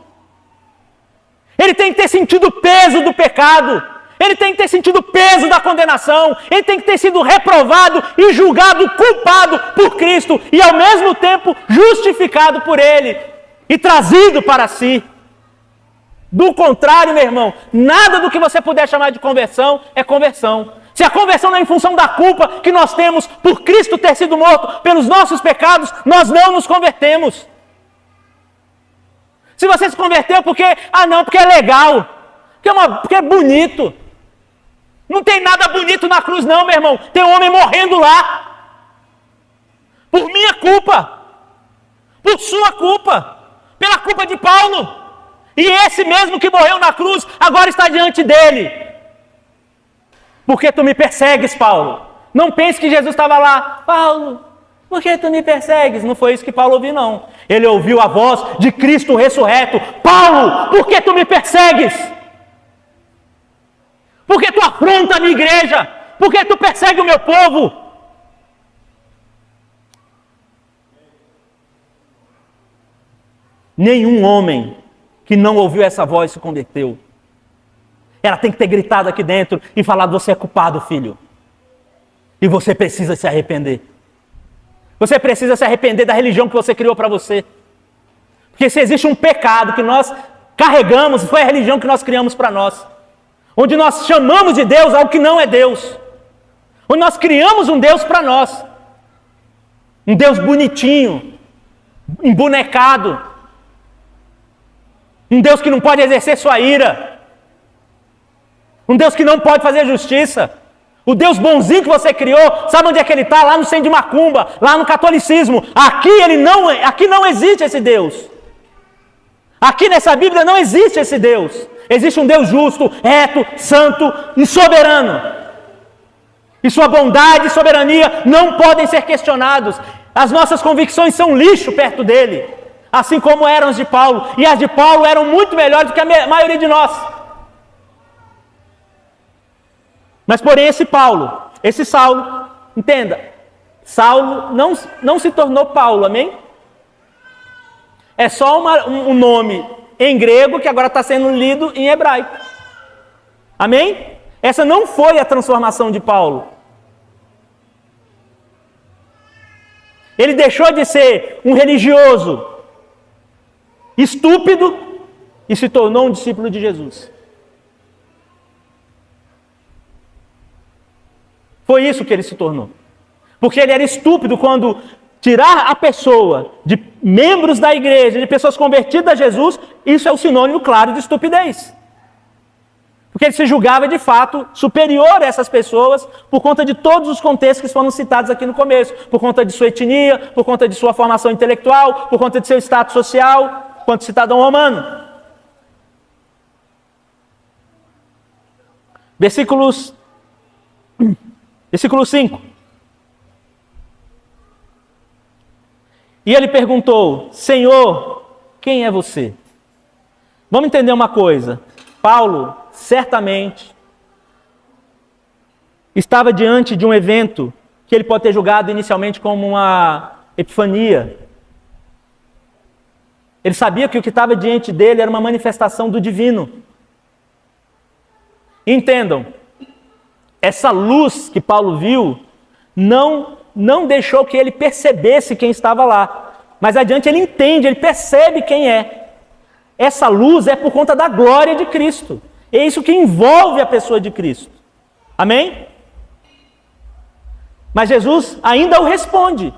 Ele tem que ter sentido o peso do pecado. Ele tem que ter sentido o peso da condenação. Ele tem que ter sido reprovado e julgado culpado por Cristo. E ao mesmo tempo justificado por Ele. E trazido para si. Do contrário, meu irmão, nada do que você puder chamar de conversão é conversão. Se a conversão não é em função da culpa que nós temos por Cristo ter sido morto pelos nossos pecados, nós não nos convertemos. Se você se converteu porque é legal, porque é bonito. Não tem nada bonito na cruz não, meu irmão. Tem um homem morrendo lá. Por minha culpa. Por sua culpa. Pela culpa de Paulo. E esse mesmo que morreu na cruz, agora está diante dele. Porque tu me persegues, Paulo. Não pense que Jesus estava lá. Paulo, por que tu me persegues? Não foi isso que Paulo ouviu, não. Ele ouviu a voz de Cristo ressurreto. Paulo, por que tu me persegues? Por que tu afronta a minha igreja? Por que tu persegue o meu povo? Nenhum homem que não ouviu essa voz se converteu. Ela tem que ter gritado aqui dentro e falado: você é culpado, filho. E você precisa se arrepender. Você precisa se arrepender da religião que você criou para você. Porque se existe um pecado que nós carregamos, foi a religião que nós criamos para nós. Onde nós chamamos de Deus algo que não é Deus. Onde nós criamos um Deus para nós. Um Deus bonitinho, embonecado. Um Deus que não pode exercer sua ira. Um Deus que não pode fazer justiça. O Deus bonzinho que você criou, sabe onde é que ele está? Lá no centro de macumba, lá no catolicismo. Aqui não existe esse Deus. Aqui nessa Bíblia não existe esse Deus. Existe um Deus justo, reto, santo e soberano. E sua bondade e soberania não podem ser questionados. As nossas convicções são lixo perto dele. assim como eram as de Paulo. E as de Paulo eram muito melhores do que a maioria de nós. Mas porém esse Saulo, entenda, Saulo não se tornou Paulo, amém? É só um nome em grego que agora está sendo lido em hebraico. Amém? Essa não foi a transformação de Paulo. Ele deixou de ser um religioso estúpido e se tornou um discípulo de Jesus. Foi isso que ele se tornou. Porque ele era estúpido quando tirar a pessoa de membros da igreja, de pessoas convertidas a Jesus, isso é um sinônimo claro de estupidez. Porque ele se julgava de fato superior a essas pessoas por conta de todos os contextos que foram citados aqui no começo. Por conta de sua etnia, por conta de sua formação intelectual, por conta de seu status social, quanto cidadão romano. Versículo 5. E ele perguntou: Senhor, quem é você? Vamos entender uma coisa. Paulo, certamente, estava diante de um evento que ele pode ter julgado inicialmente como uma epifania. Ele sabia que o que estava diante dele era uma manifestação do divino. Entendam, essa luz que Paulo viu não deixou que ele percebesse quem estava lá. Mas adiante ele entende, ele percebe quem é. Essa luz é por conta da glória de Cristo. É isso que envolve a pessoa de Cristo. Amém? Mas Jesus ainda o responde.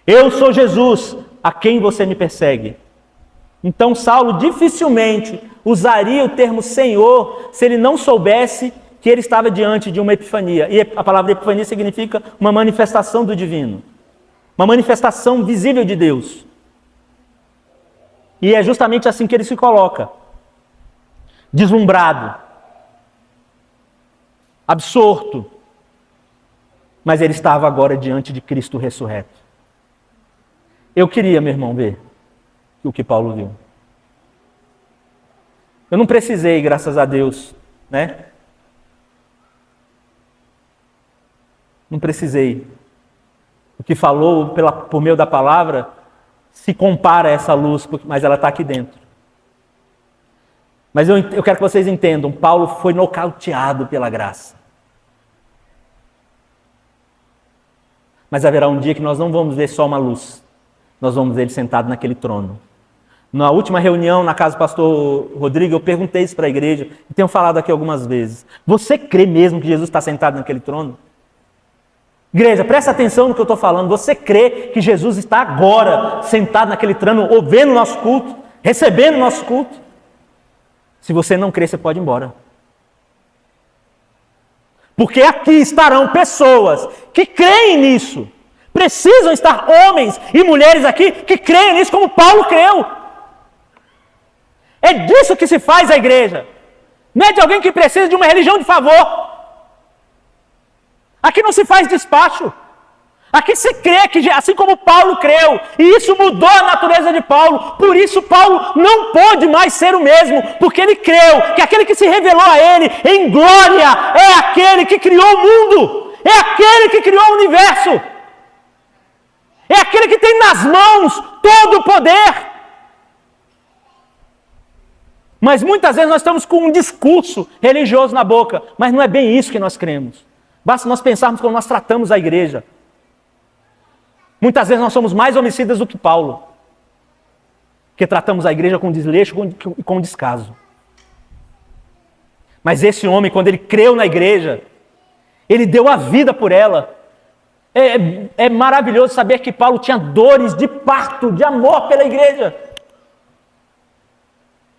Eu sou Jesus, a quem você me persegue. Então Saulo dificilmente usaria o termo Senhor se ele não soubesse que ele estava diante de uma epifania. E a palavra epifania significa uma manifestação do divino. Uma manifestação visível de Deus. E é justamente assim que ele se coloca. Deslumbrado. Absorto. Mas ele estava agora diante de Cristo ressurreto. Eu queria, meu irmão, ver o que Paulo viu. Eu não precisei, graças a Deus, né? Não precisei. O que falou por meio da palavra se compara a essa luz, mas ela está aqui dentro. Mas eu quero que vocês entendam, Paulo foi nocauteado pela graça. Mas haverá um dia que nós não vamos ver só uma luz. Nós vamos ver ele sentado naquele trono. Na última reunião na casa do pastor Rodrigo, eu perguntei isso para a igreja, e tenho falado aqui algumas vezes. Você crê mesmo que Jesus está sentado naquele trono? Igreja, presta atenção no que eu estou falando. Você crê que Jesus está agora sentado naquele trono, ouvindo o nosso culto, recebendo o nosso culto? Se você não crê, você pode ir embora. Porque aqui estarão pessoas que creem nisso. Precisam estar homens e mulheres aqui que creem nisso como Paulo creu. É disso que se faz a igreja. Não é de alguém que precisa de uma religião de favor. Aqui não se faz despacho. Aqui se crê que, assim como Paulo creu, e isso mudou a natureza de Paulo, por isso Paulo não pôde mais ser o mesmo, porque ele creu que aquele que se revelou a ele em glória é aquele que criou o mundo, é aquele que criou o universo, é aquele que tem nas mãos todo o poder. Mas muitas vezes nós estamos com um discurso religioso na boca, mas não é bem isso que nós cremos. Basta nós pensarmos como nós tratamos a igreja. Muitas vezes nós somos mais homicidas do que Paulo, que tratamos a igreja com desleixo e com descaso. Mas esse homem, quando ele creu na igreja, ele deu a vida por ela. É maravilhoso saber que Paulo tinha dores de parto, de amor pela igreja.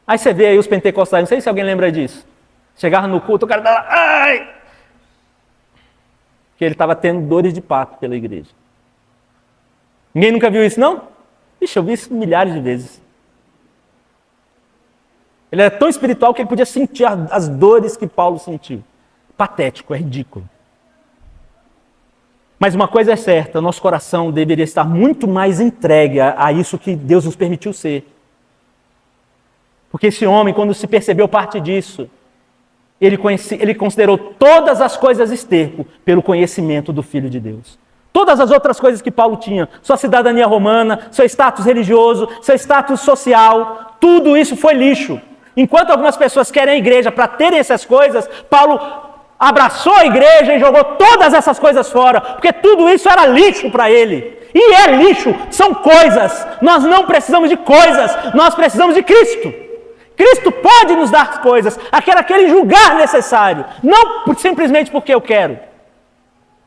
Aí você vê aí os pentecostais, não sei se alguém lembra disso. Chegava no culto, o cara dava, ai! Que ele estava tendo dores de parto pela igreja. Ninguém nunca viu isso, não? Ixi, eu vi isso milhares de vezes. Ele era tão espiritual que ele podia sentir as dores que Paulo sentiu. Patético, é ridículo. Mas uma coisa é certa, nosso coração deveria estar muito mais entregue a isso que Deus nos permitiu ser. Porque esse homem, quando se percebeu parte disso, ele considerou todas as coisas esterco pelo conhecimento do Filho de Deus. Todas as outras coisas que Paulo tinha, sua cidadania romana, seu status religioso, seu status social, tudo isso foi lixo. Enquanto algumas pessoas querem a igreja para terem essas coisas, Paulo abraçou a igreja e jogou todas essas coisas fora, porque tudo isso era lixo para ele. E é lixo, são coisas. Nós não precisamos de coisas, nós precisamos de Cristo. Cristo pode nos dar coisas, aquele julgar necessário, não simplesmente porque eu quero.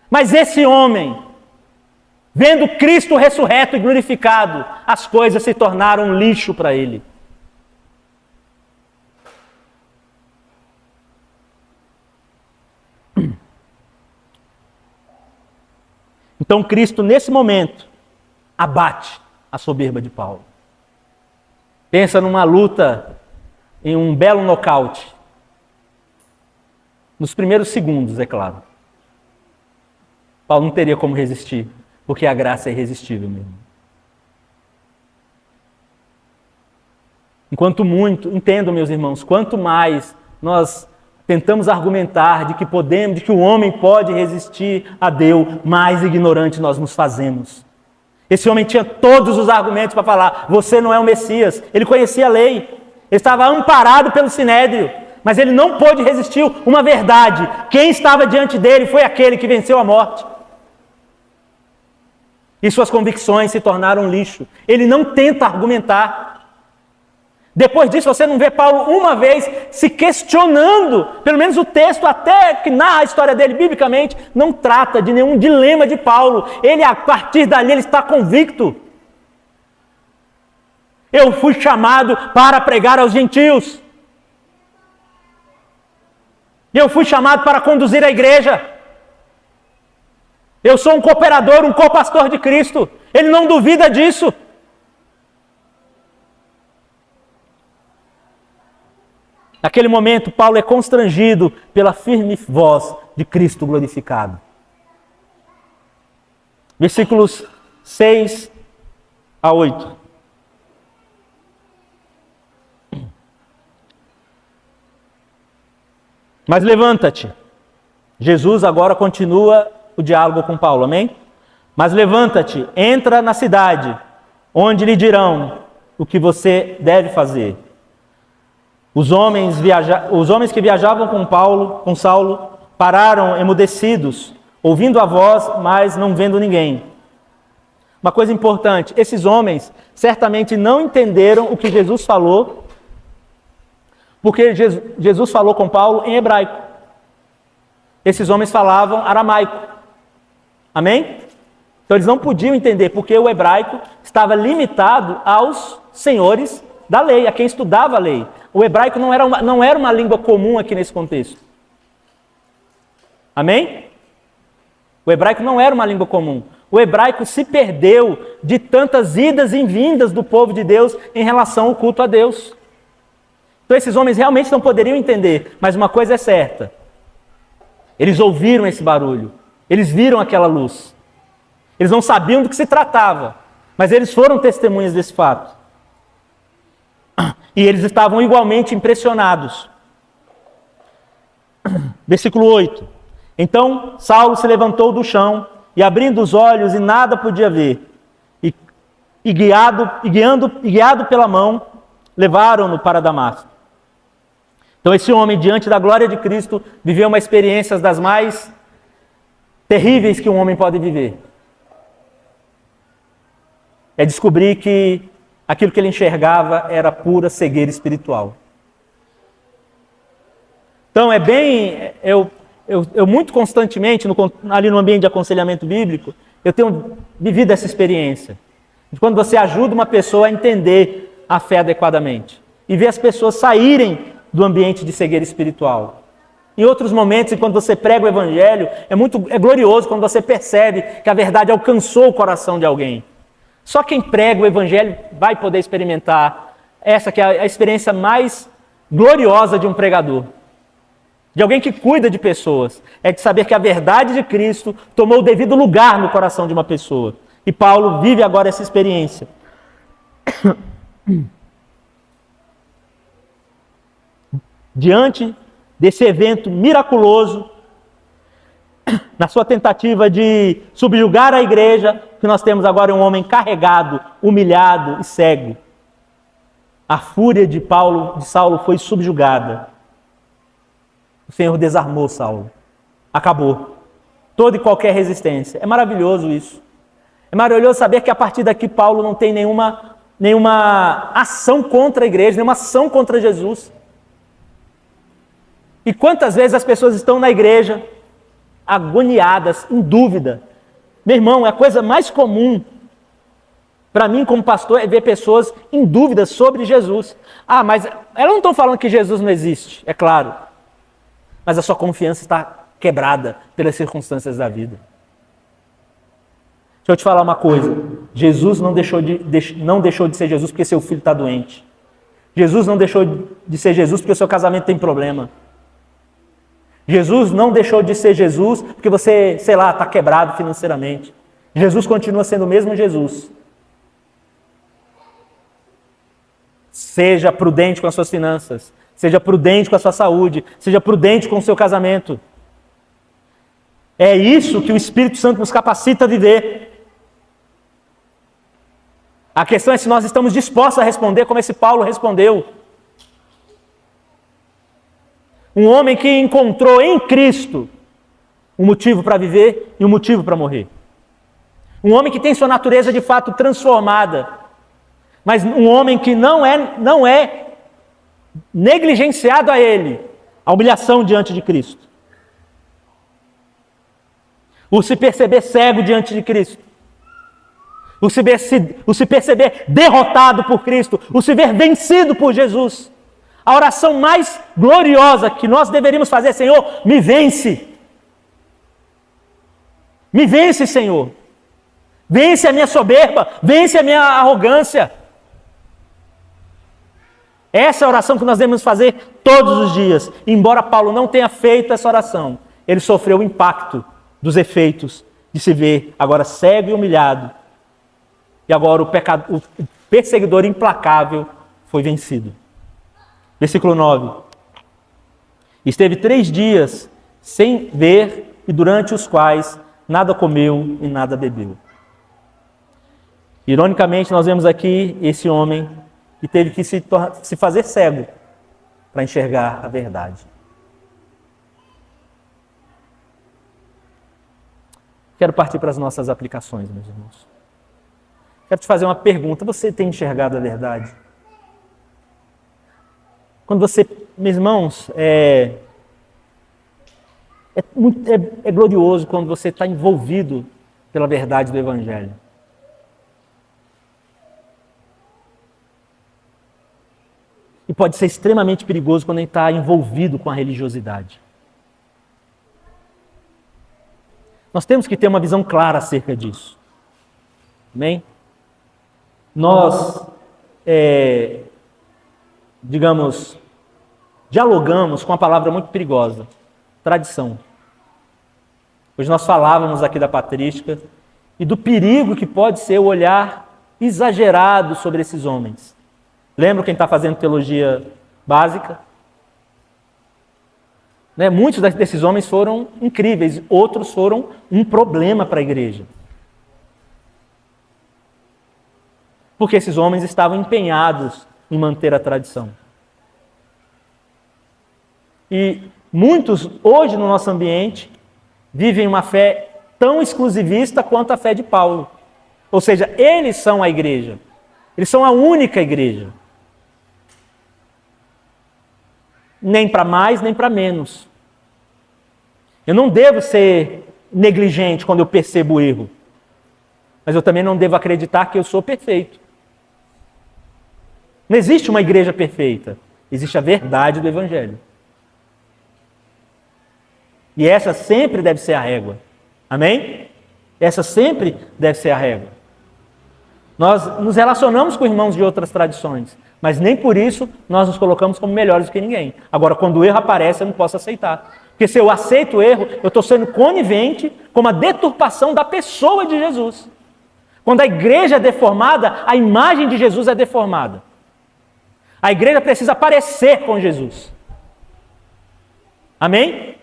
Mas esse homem, vendo Cristo ressurreto e glorificado, as coisas se tornaram lixo para ele. Então Cristo, nesse momento, abate a soberba de Paulo. Pensa numa luta, em um belo nocaute. Nos primeiros segundos, é claro. Paulo não teria como resistir, porque a graça é irresistível mesmo. Entendam, meus irmãos, quanto mais nós tentamos argumentar de que o homem pode resistir a Deus, mais ignorante nós nos fazemos. Esse homem tinha todos os argumentos para falar, você não é o Messias. Ele conhecia a lei, ele estava amparado pelo Sinédrio, mas ele não pôde resistir uma verdade. Quem estava diante dele foi aquele que venceu a morte. E suas convicções se tornaram lixo. Ele não tenta argumentar. Depois disso, você não vê Paulo uma vez se questionando, pelo menos o texto, até que narra a história dele biblicamente, não trata de nenhum dilema de Paulo. Ele, a partir dali, ele está convicto. Eu fui chamado para pregar aos gentios. Eu fui chamado para conduzir a igreja. Eu sou um cooperador, um copastor de Cristo. Ele não duvida disso. Naquele momento, Paulo é constrangido pela firme voz de Cristo glorificado. Versículos 6 a 8. Mas levanta-te. Jesus agora continua o diálogo com Paulo, amém? Mas levanta-te, entra na cidade, onde lhe dirão o que você deve fazer. Os homens que viajavam com Saulo, pararam emudecidos, ouvindo a voz, mas não vendo ninguém. Uma coisa importante, esses homens certamente não entenderam o que Jesus falou, porque Jesus falou com Paulo em hebraico. Esses homens falavam aramaico. Amém? Então eles não podiam entender, porque o hebraico estava limitado aos senhores da lei, a quem estudava a lei. O hebraico não era uma língua comum aqui nesse contexto. Amém? O hebraico não era uma língua comum. O hebraico se perdeu de tantas idas e vindas do povo de Deus em relação ao culto a Deus. Então esses homens realmente não poderiam entender, mas uma coisa é certa. Eles ouviram esse barulho, eles viram aquela luz. Eles não sabiam do que se tratava, mas eles foram testemunhas desse fato. E eles estavam igualmente impressionados. Versículo 8. Então Saulo se levantou do chão e, abrindo os olhos, e nada podia ver. E guiado pela mão, levaram-no para Damasco. Então esse homem, diante da glória de Cristo, viveu uma experiência das mais terríveis que um homem pode viver. É descobrir que aquilo que ele enxergava era pura cegueira espiritual. Então é bem... Eu muito constantemente, ali no ambiente de aconselhamento bíblico, eu tenho vivido essa experiência. De quando você ajuda uma pessoa a entender a fé adequadamente. E ver as pessoas saírem do ambiente de cegueira espiritual. Em outros momentos, quando você prega o evangelho, é glorioso quando você percebe que a verdade alcançou o coração de alguém. Só quem prega o evangelho vai poder experimentar essa que é a experiência mais gloriosa de um pregador. de alguém que cuida de pessoas, é de saber que a verdade de Cristo tomou o devido lugar no coração de uma pessoa. E Paulo vive agora essa experiência. Diante desse evento miraculoso, na sua tentativa de subjugar a igreja, que nós temos agora um homem carregado, humilhado e cego. A fúria de Saulo foi subjugada. O Senhor desarmou Saulo. Acabou. Toda e qualquer resistência. É maravilhoso isso. É maravilhoso saber que a partir daqui Paulo não tem nenhuma ação contra a igreja, nenhuma ação contra Jesus. E quantas vezes as pessoas estão na igreja agoniadas, em dúvida. Meu irmão, é a coisa mais comum para mim como pastor é ver pessoas em dúvida sobre Jesus. Ah, mas elas não estão falando que Jesus não existe, é claro. Mas a sua confiança está quebrada pelas circunstâncias da vida. Deixa eu te falar uma coisa. Jesus não deixou de ser Jesus porque seu filho está doente. Jesus não deixou de ser Jesus porque o seu casamento tem problema. Jesus não deixou de ser Jesus porque você, sei lá, está quebrado financeiramente. Jesus continua sendo o mesmo Jesus. Seja prudente com as suas finanças. Seja prudente com a sua saúde. Seja prudente com o seu casamento. É isso que o Espírito Santo nos capacita a viver. A questão é se nós estamos dispostos a responder como esse Paulo respondeu. Um homem que encontrou em Cristo um motivo para viver e um motivo para morrer. Um homem que tem sua natureza de fato transformada. Mas um homem que não é negligenciado a ele a humilhação diante de Cristo. O se perceber cego diante de Cristo. O se perceber derrotado por Cristo. O se ver vencido por Jesus. A oração mais gloriosa que nós deveríamos fazer, Senhor, me vence. Me vence, Senhor. Vence a minha soberba, vence a minha arrogância. Essa é a oração que nós devemos fazer todos os dias. Embora Paulo não tenha feito essa oração, ele sofreu o impacto dos efeitos de se ver agora cego e humilhado. E agora o perseguidor implacável foi vencido. Versículo 9. Esteve 3 dias sem ver e durante os quais nada comeu e nada bebeu. Ironicamente, nós vemos aqui esse homem que teve que se fazer cego para enxergar a verdade. Quero partir para as nossas aplicações, meus irmãos. Quero te fazer uma pergunta. Você tem enxergado a verdade? Quando você, meus irmãos, é glorioso quando você está envolvido pela verdade do Evangelho. E pode ser extremamente perigoso quando a gente está envolvido com a religiosidade. Nós temos que ter uma visão clara acerca disso. Amém? Nós, dialogamos com uma palavra muito perigosa, tradição. Hoje nós falávamos aqui da patrística e do perigo que pode ser o olhar exagerado sobre esses homens. Lembra quem está fazendo teologia básica? Muitos desses homens foram incríveis, outros foram um problema para a igreja. Porque esses homens estavam empenhados em manter a tradição. E muitos, hoje no nosso ambiente, vivem uma fé tão exclusivista quanto a fé de Paulo. Ou seja, eles são a igreja. Eles são a única igreja. Nem para mais, nem para menos. Eu não devo ser negligente quando eu percebo o erro. Mas eu também não devo acreditar que eu sou perfeito. Não existe uma igreja perfeita. Existe a verdade do Evangelho. E essa sempre deve ser a régua. Amém? Essa sempre deve ser a régua. Nós nos relacionamos com irmãos de outras tradições, Mas nem por isso nós nos colocamos como melhores do que ninguém. Agora, quando o erro aparece, eu não posso aceitar. Porque se eu aceito o erro, eu estou sendo conivente com uma deturpação da pessoa de Jesus. Quando a igreja é deformada, a imagem de Jesus é deformada. A igreja precisa parecer com Jesus. Amém?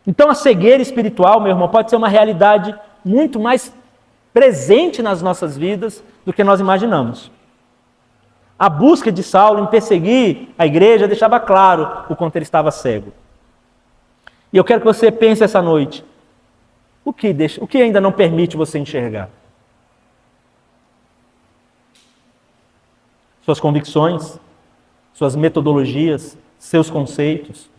Então a cegueira espiritual, meu irmão, pode ser uma realidade muito mais presente nas nossas vidas do que nós imaginamos. A busca de Saulo em perseguir a igreja deixava claro o quanto ele estava cego. E eu quero que você pense essa noite, o que ainda não permite você enxergar? Suas convicções, suas metodologias, seus conceitos.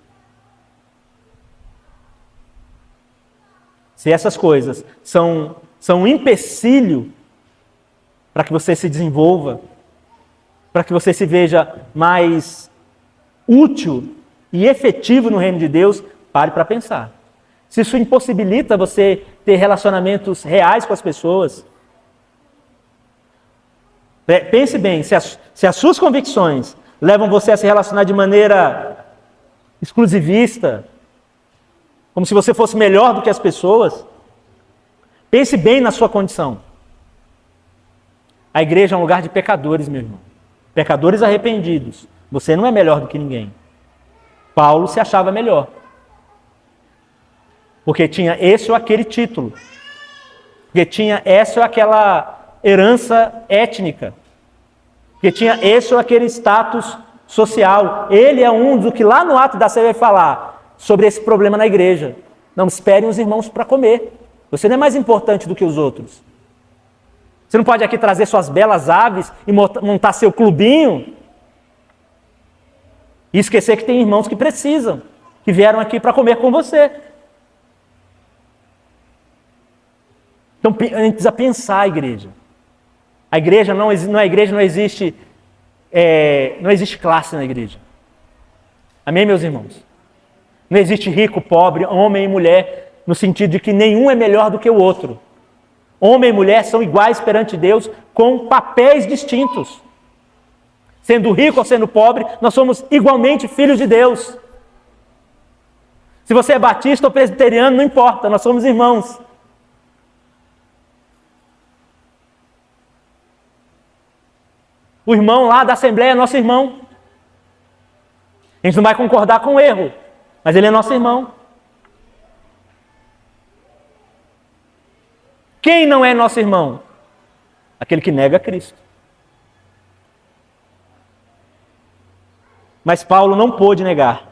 Se essas coisas são um empecilho para que você se desenvolva, para que você se veja mais útil e efetivo no reino de Deus, pare para pensar. Se isso impossibilita você ter relacionamentos reais com as pessoas, pense bem, se as suas convicções levam você a se relacionar de maneira exclusivista, como se você fosse melhor do que as pessoas, pense bem na sua condição. A igreja é um lugar de pecadores, meu irmão. Pecadores arrependidos. Você não é melhor do que ninguém. Paulo se achava melhor. Porque tinha esse ou aquele título. Porque tinha essa ou aquela herança étnica. Porque tinha esse ou aquele status social. Ele é um do que lá no ato da ceia vai falar sobre esse problema na igreja. Não esperem os irmãos para comer. Você não é mais importante do que os outros. Você não pode aqui trazer suas belas aves e montar seu clubinho e esquecer que tem irmãos que precisam, que vieram aqui para comer com você. Então a gente precisa pensar a igreja. A igreja não existe classe na igreja. Amém, meus irmãos? Não existe rico, pobre, homem e mulher, no sentido de que nenhum é melhor do que o outro. Homem e mulher são iguais perante Deus, com papéis distintos. Sendo rico ou sendo pobre, nós somos igualmente filhos de Deus. Se você é batista ou presbiteriano, não importa, nós somos irmãos. O irmão lá da Assembleia é nosso irmão. A gente não vai concordar com o erro, mas ele é nosso irmão. Quem não é nosso irmão? Aquele que nega Cristo. Mas Paulo não pôde negar.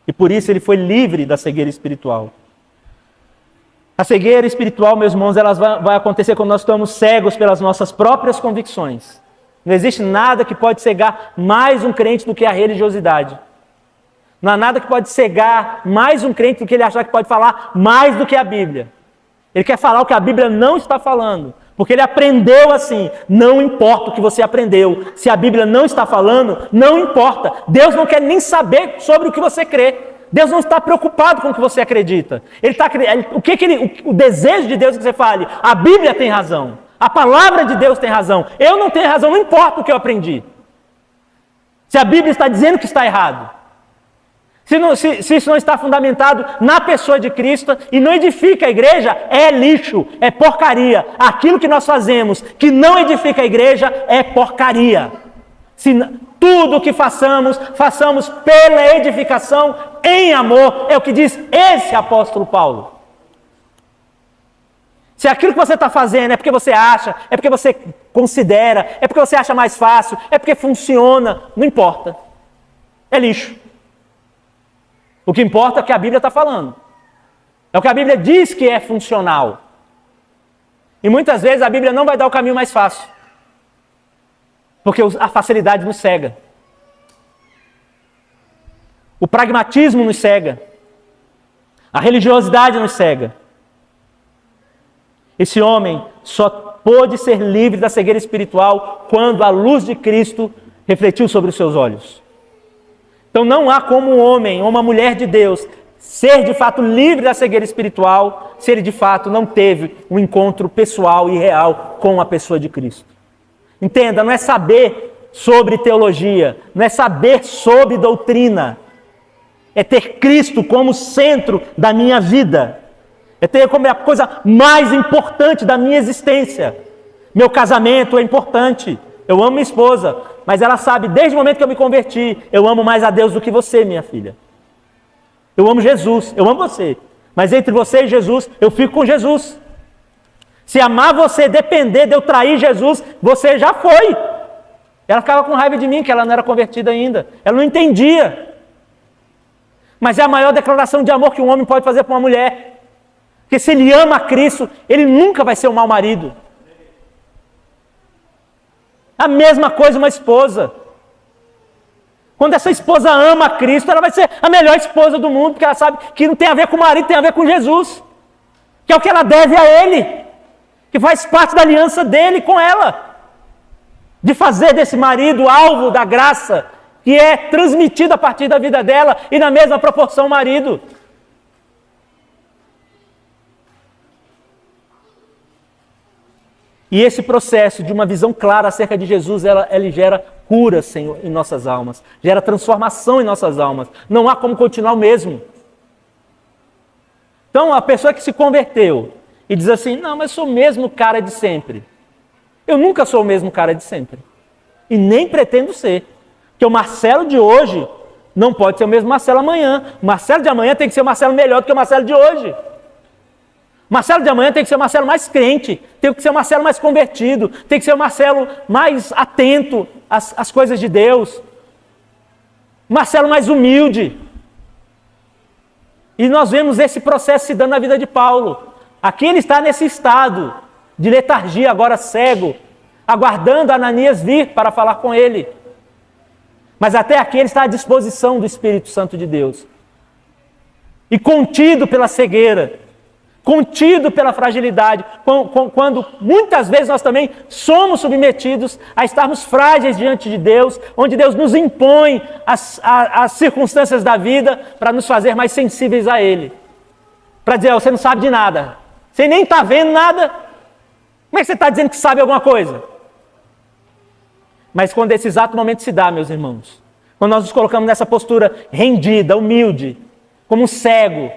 E por isso ele foi livre da cegueira espiritual. A cegueira espiritual, meus irmãos, ela vai acontecer quando nós estamos cegos pelas nossas próprias convicções. Não existe nada que pode cegar mais um crente do que a religiosidade. Não há nada que pode cegar mais um crente do que ele achar que pode falar mais do que a Bíblia. Ele quer falar o que a Bíblia não está falando, porque ele aprendeu assim. Não importa o que você aprendeu, se a Bíblia não está falando, não importa. Deus não quer nem saber sobre o que você crê. Deus não está preocupado com o que você acredita. O desejo de Deus é que você fale, a Bíblia tem razão, a palavra de Deus tem razão, eu não tenho razão, não importa o que eu aprendi. Se a Bíblia está dizendo que está errado, se isso não está fundamentado na pessoa de Cristo e não edifica a igreja, é lixo, é porcaria. Aquilo que nós fazemos que não edifica a igreja é porcaria. Tudo o que façamos pela edificação em amor, é o que diz esse apóstolo Paulo. Se aquilo que você está fazendo é porque você acha, é porque você considera, é porque você acha mais fácil, é porque funciona, não importa. É lixo. O que importa é o que a Bíblia está falando. É o que a Bíblia diz que é funcional. E muitas vezes a Bíblia não vai dar o caminho mais fácil. Porque a facilidade nos cega. O pragmatismo nos cega. A religiosidade nos cega. Esse homem só pôde ser livre da cegueira espiritual quando a luz de Cristo refletiu sobre os seus olhos. Então não há como um homem ou uma mulher de Deus ser de fato livre da cegueira espiritual se ele de fato não teve um encontro pessoal e real com a pessoa de Cristo. Entenda, não é saber sobre teologia, não é saber sobre doutrina. É ter Cristo como centro da minha vida. É ter como a coisa mais importante da minha existência. Meu casamento é importante. Eu amo minha esposa, mas ela sabe, desde o momento que eu me converti, eu amo mais a Deus do que você, minha filha. Eu amo Jesus, eu amo você. Mas entre você e Jesus, eu fico com Jesus. Se amar você depender de eu trair Jesus, você já foi. Ela ficava com raiva de mim, que ela não era convertida ainda. Ela não entendia. Mas é a maior declaração de amor que um homem pode fazer para uma mulher. Porque se ele ama a Cristo, ele nunca vai ser um mau marido. A mesma coisa uma esposa. Quando essa esposa ama a Cristo, ela vai ser a melhor esposa do mundo, porque ela sabe que não tem a ver com o marido, tem a ver com Jesus. Que é o que ela deve a Ele. Que faz parte da aliança dele com ela. De fazer desse marido alvo da graça, que é transmitida a partir da vida dela, e na mesma proporção o marido. E esse processo de uma visão clara acerca de Jesus, ele gera cura, Senhor, em nossas almas. Gera transformação em nossas almas. Não há como continuar o mesmo. Então, a pessoa que se converteu e diz assim, não, mas sou o mesmo cara de sempre. Eu nunca sou o mesmo cara de sempre. E nem pretendo ser. Porque o Marcelo de hoje não pode ser o mesmo Marcelo amanhã. O Marcelo de amanhã tem que ser o Marcelo melhor do que o Marcelo de hoje. Marcelo de amanhã tem que ser o Marcelo mais crente, tem que ser o Marcelo mais convertido, tem que ser o Marcelo mais atento às coisas de Deus, Marcelo mais humilde. E nós vemos esse processo se dando na vida de Paulo. Aqui ele está nesse estado de letargia, agora cego, aguardando Ananias vir para falar com ele. Mas até aqui ele está à disposição do Espírito Santo de Deus. E contido pela cegueira, contido pela fragilidade, quando muitas vezes nós também somos submetidos a estarmos frágeis diante de Deus, onde Deus nos impõe as circunstâncias da vida para nos fazer mais sensíveis a Ele. Para dizer, você não sabe de nada, você nem está vendo nada, como é que você está dizendo que sabe alguma coisa? Mas quando esse exato momento se dá, meus irmãos, quando nós nos colocamos nessa postura rendida, humilde, como um cego,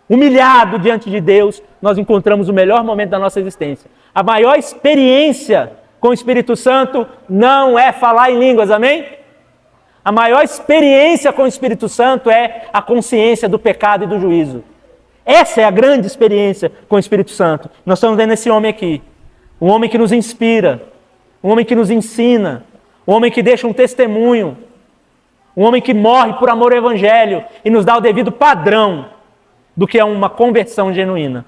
humilhado diante de Deus, nós encontramos o melhor momento da nossa existência. A maior experiência com o Espírito Santo não é falar em línguas, amém? A maior experiência com o Espírito Santo é a consciência do pecado e do juízo. Essa é a grande experiência com o Espírito Santo. Nós estamos vendo esse homem aqui, um homem que nos inspira, um homem que nos ensina, um homem que deixa um testemunho, um homem que morre por amor ao Evangelho e nos dá o devido padrão do que é uma conversão genuína.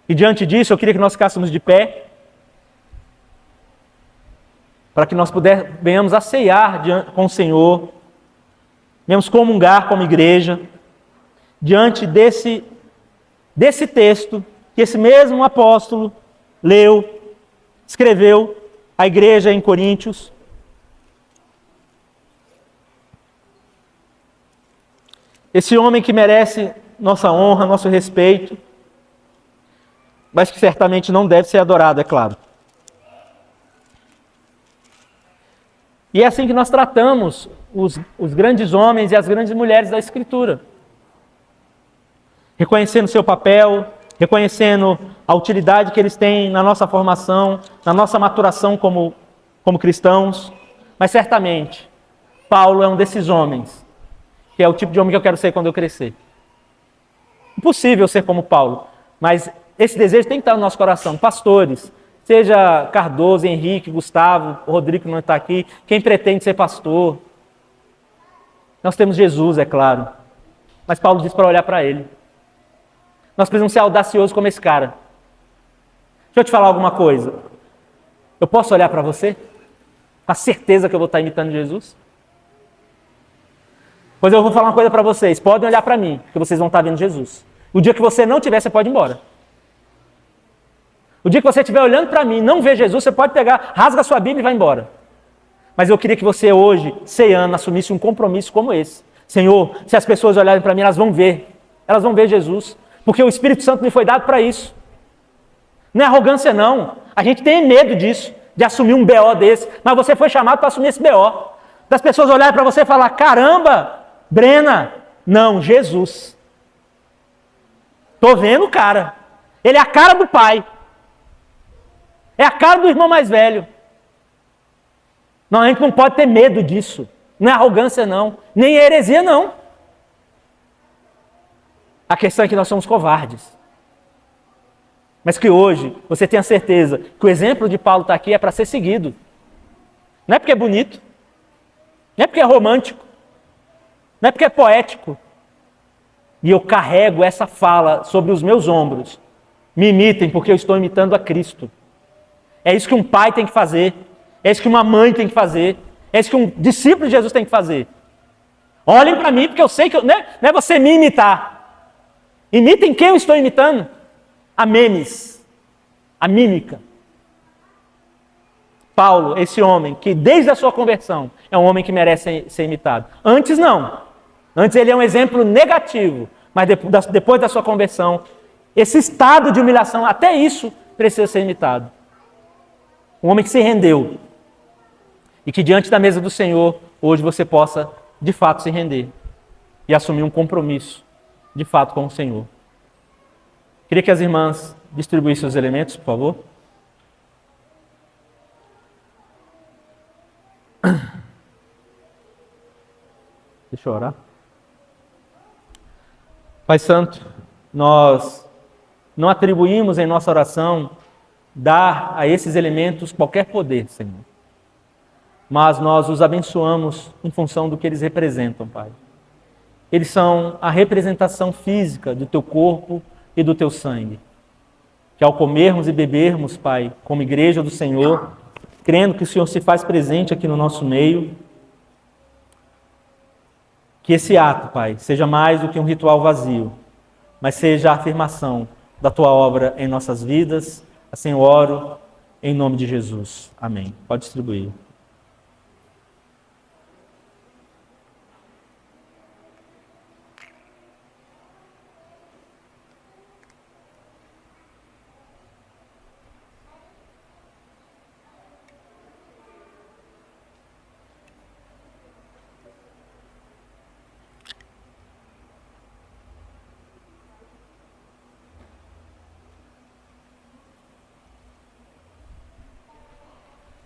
E diante disso, eu queria que nós ficássemos de pé, para que nós venhamos a ceiar com o Senhor, venhamos comungar como igreja, diante desse texto que esse mesmo apóstolo leu, escreveu à igreja em Coríntios. Esse homem que merece nossa honra, nosso respeito, mas que certamente não deve ser adorado, é claro. E é assim que nós tratamos os grandes homens e as grandes mulheres da Escritura. Reconhecendo seu papel, reconhecendo a utilidade que eles têm na nossa formação, na nossa maturação como cristãos, mas certamente, Paulo é um desses homens, que é o tipo de homem que eu quero ser quando eu crescer. Impossível ser como Paulo, mas esse desejo tem que estar no nosso coração. Pastores, seja Cardoso, Henrique, Gustavo, Rodrigo que não está aqui, quem pretende ser pastor. Nós temos Jesus, é claro, mas Paulo diz para olhar para ele. Nós precisamos ser audaciosos como esse cara. Deixa eu te falar alguma coisa. Eu posso olhar para você? Com a certeza que eu vou estar imitando Jesus? Pois eu vou falar uma coisa para vocês. Podem olhar para mim, que vocês vão estar vendo Jesus. O dia que você não tiver, você pode ir embora. O dia que você estiver olhando para mim e não ver Jesus, você pode pegar, rasga a sua Bíblia e vai embora. Mas eu queria que você hoje, ceando, assumisse um compromisso como esse. Senhor, se as pessoas olharem para mim, elas vão ver Jesus. Porque o Espírito Santo me foi dado para isso. Não é arrogância não. A gente tem medo disso. de assumir um BO desse, mas você foi chamado para assumir esse BO. Das pessoas olharem para você e falar, caramba, Brena, não, Jesus. Tô vendo o cara. Ele é a cara do pai. É a cara do irmão mais velho. Não, a gente não pode ter medo disso. Não é arrogância, não. Nem é heresia, não. A questão é que nós somos covardes. Mas que hoje você tenha certeza que o exemplo de Paulo está aqui é para ser seguido. Não é porque é bonito. Não é porque é romântico. Não é porque é poético. E eu carrego essa fala sobre os meus ombros. Me imitem porque eu estou imitando a Cristo. É isso que um pai tem que fazer. É isso que uma mãe tem que fazer. É isso que um discípulo de Jesus tem que fazer. Olhem para mim porque eu sei que... Não é você me imitar. Imitem quem eu estou imitando. A memes. A mímica. Paulo, esse homem que desde a sua conversão é um homem que merece ser imitado. Antes não. Antes ele é um exemplo negativo. Mas depois da sua conversão, esse estado de humilhação, até isso precisa ser imitado. Um homem que se rendeu. E que diante da mesa do Senhor, hoje você possa, de fato, se render. E assumir um compromisso, de fato, com o Senhor. Queria que as irmãs distribuíssem os elementos, por favor. Deixa eu orar. Pai Santo, nós não atribuímos em nossa oração dar a esses elementos qualquer poder, Senhor. Mas nós os abençoamos em função do que eles representam, Pai. Eles são a representação física do Teu corpo e do Teu sangue. Que ao comermos e bebermos, Pai, como igreja do Senhor, crendo que o Senhor se faz presente aqui no nosso meio, que esse ato, Pai, seja mais do que um ritual vazio, mas seja a afirmação da Tua obra em nossas vidas. Assim eu oro em nome de Jesus. Amém. Pode distribuir.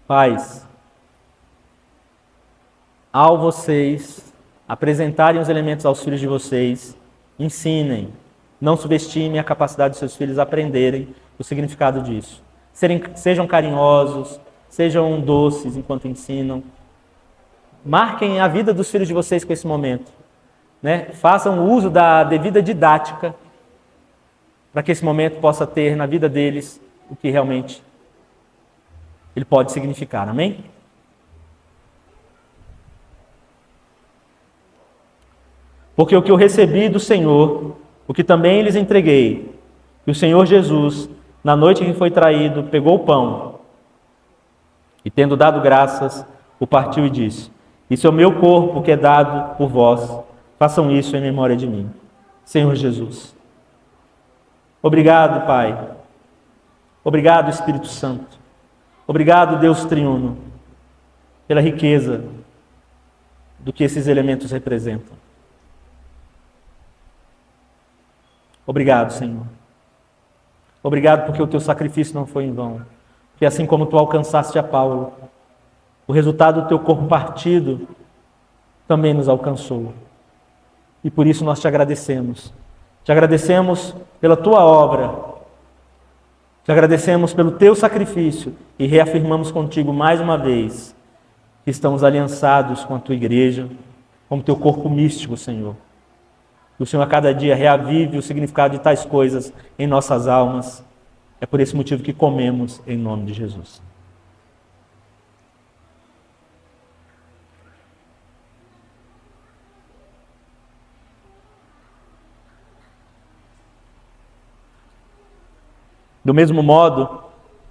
Pais, ao vocês apresentarem os elementos aos filhos de vocês, ensinem, não subestimem a capacidade dos seus filhos aprenderem o significado disso. Sejam carinhosos, sejam doces enquanto ensinam. Marquem a vida dos filhos de vocês com esse momento. Né? Façam uso da devida didática para que esse momento possa ter na vida deles o que realmente ele pode significar. Amém? Porque o que eu recebi do Senhor, o que também lhes entreguei, que o Senhor Jesus, na noite em que foi traído, pegou o pão e, tendo dado graças, o partiu e disse: isso é o meu corpo que é dado por vós, façam isso em memória de mim. Senhor Jesus. Obrigado, Pai. Obrigado, Espírito Santo. Obrigado, Deus triuno, pela riqueza do que esses elementos representam. Obrigado, Senhor. Obrigado porque o teu sacrifício não foi em vão. Que assim como tu alcançaste a Paulo, o resultado do teu corpo partido também nos alcançou. E por isso nós te agradecemos. Te agradecemos pela tua obra. Te agradecemos pelo teu sacrifício e reafirmamos contigo mais uma vez que estamos aliançados com a tua igreja, como teu corpo místico, Senhor. Que o Senhor a cada dia reavive o significado de tais coisas em nossas almas. É por esse motivo que comemos em nome de Jesus. Do mesmo modo,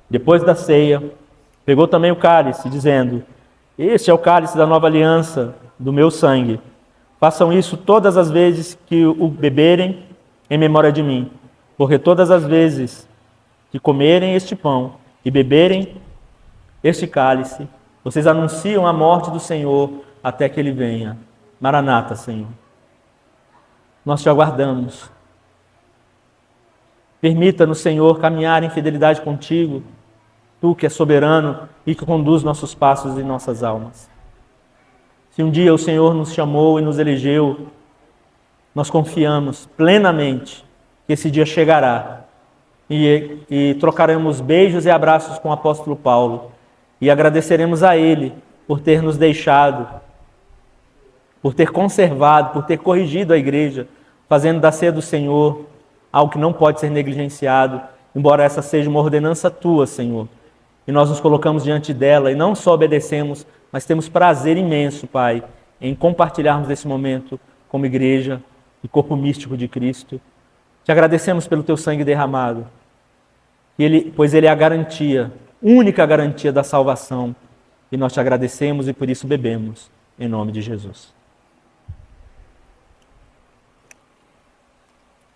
depois da ceia, pegou também o cálice, dizendo: este é o cálice da nova aliança, do meu sangue. Façam isso todas as vezes que o beberem em memória de mim. Porque todas as vezes que comerem este pão e beberem este cálice. Vocês anunciam a morte do Senhor até que Ele venha. Maranata, Senhor. Nós te aguardamos. Permita-nos, Senhor, caminhar em fidelidade contigo, Tu que és soberano e que conduz nossos passos e nossas almas. Se um dia o Senhor nos chamou e nos elegeu, nós confiamos plenamente que esse dia chegará e trocaremos beijos e abraços com o apóstolo Paulo e agradeceremos a ele por ter nos deixado, por ter conservado, por ter corrigido a igreja, fazendo da ceia do Senhor algo que não pode ser negligenciado, embora essa seja uma ordenança tua, Senhor. E nós nos colocamos diante dela e não só obedecemos, mas temos prazer imenso, Pai, em compartilharmos esse momento como igreja e corpo místico de Cristo. Te agradecemos pelo teu sangue derramado, pois ele é a garantia, única garantia da salvação. E nós te agradecemos e por isso bebemos, em nome de Jesus.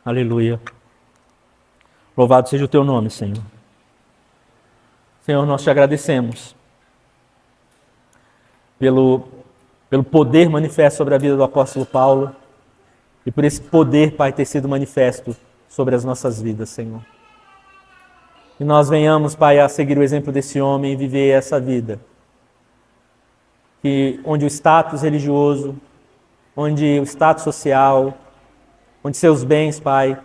Aleluia. Louvado seja o teu nome, Senhor. Senhor, nós te agradecemos pelo poder manifesto sobre a vida do apóstolo Paulo e por esse poder, Pai, ter sido manifesto sobre as nossas vidas, Senhor. E nós venhamos, Pai, a seguir o exemplo desse homem e viver essa vida. Onde o status religioso, onde o status social, onde seus bens, Pai,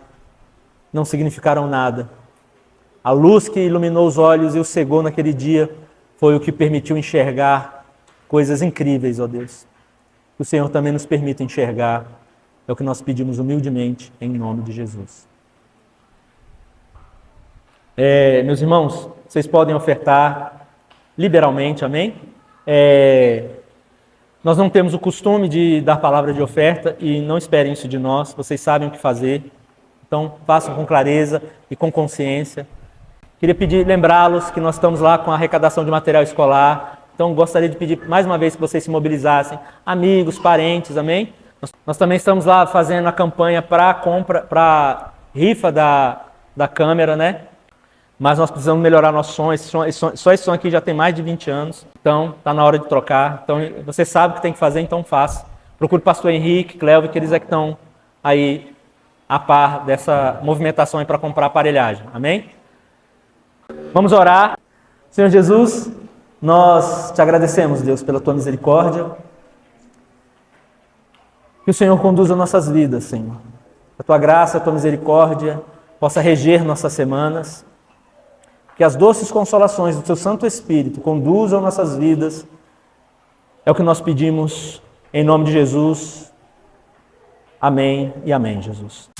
não significaram nada. A luz que iluminou os olhos e o cegou naquele dia foi o que permitiu enxergar coisas incríveis, ó Deus. Que o Senhor também nos permita enxergar. É o que nós pedimos humildemente, em nome de Jesus. Meus irmãos, vocês podem ofertar liberalmente, amém? Nós não temos o costume de dar palavra de oferta e não esperem isso de nós, vocês sabem o que fazer. Então, façam com clareza e com consciência. Queria lembrá-los que nós estamos lá com a arrecadação de material escolar. Então, gostaria de pedir mais uma vez que vocês se mobilizassem. Amigos, parentes, amém? Nós também estamos lá fazendo a campanha para rifa da câmera, né? Mas nós precisamos melhorar nosso som. Só esse som aqui já tem mais de 20 anos. Então, está na hora de trocar. Então, você sabe o que tem que fazer, então faça. Procure o pastor Henrique, Cleo, que eles é que estão aí a par dessa movimentação aí para comprar aparelhagem. Amém? Vamos orar. Senhor Jesus, nós te agradecemos, Deus, pela tua misericórdia. Que o Senhor conduza nossas vidas, Senhor. A tua graça, a tua misericórdia possa reger nossas semanas. Que as doces consolações do teu Santo Espírito conduzam nossas vidas. É o que nós pedimos em nome de Jesus. Amém e amém, Jesus.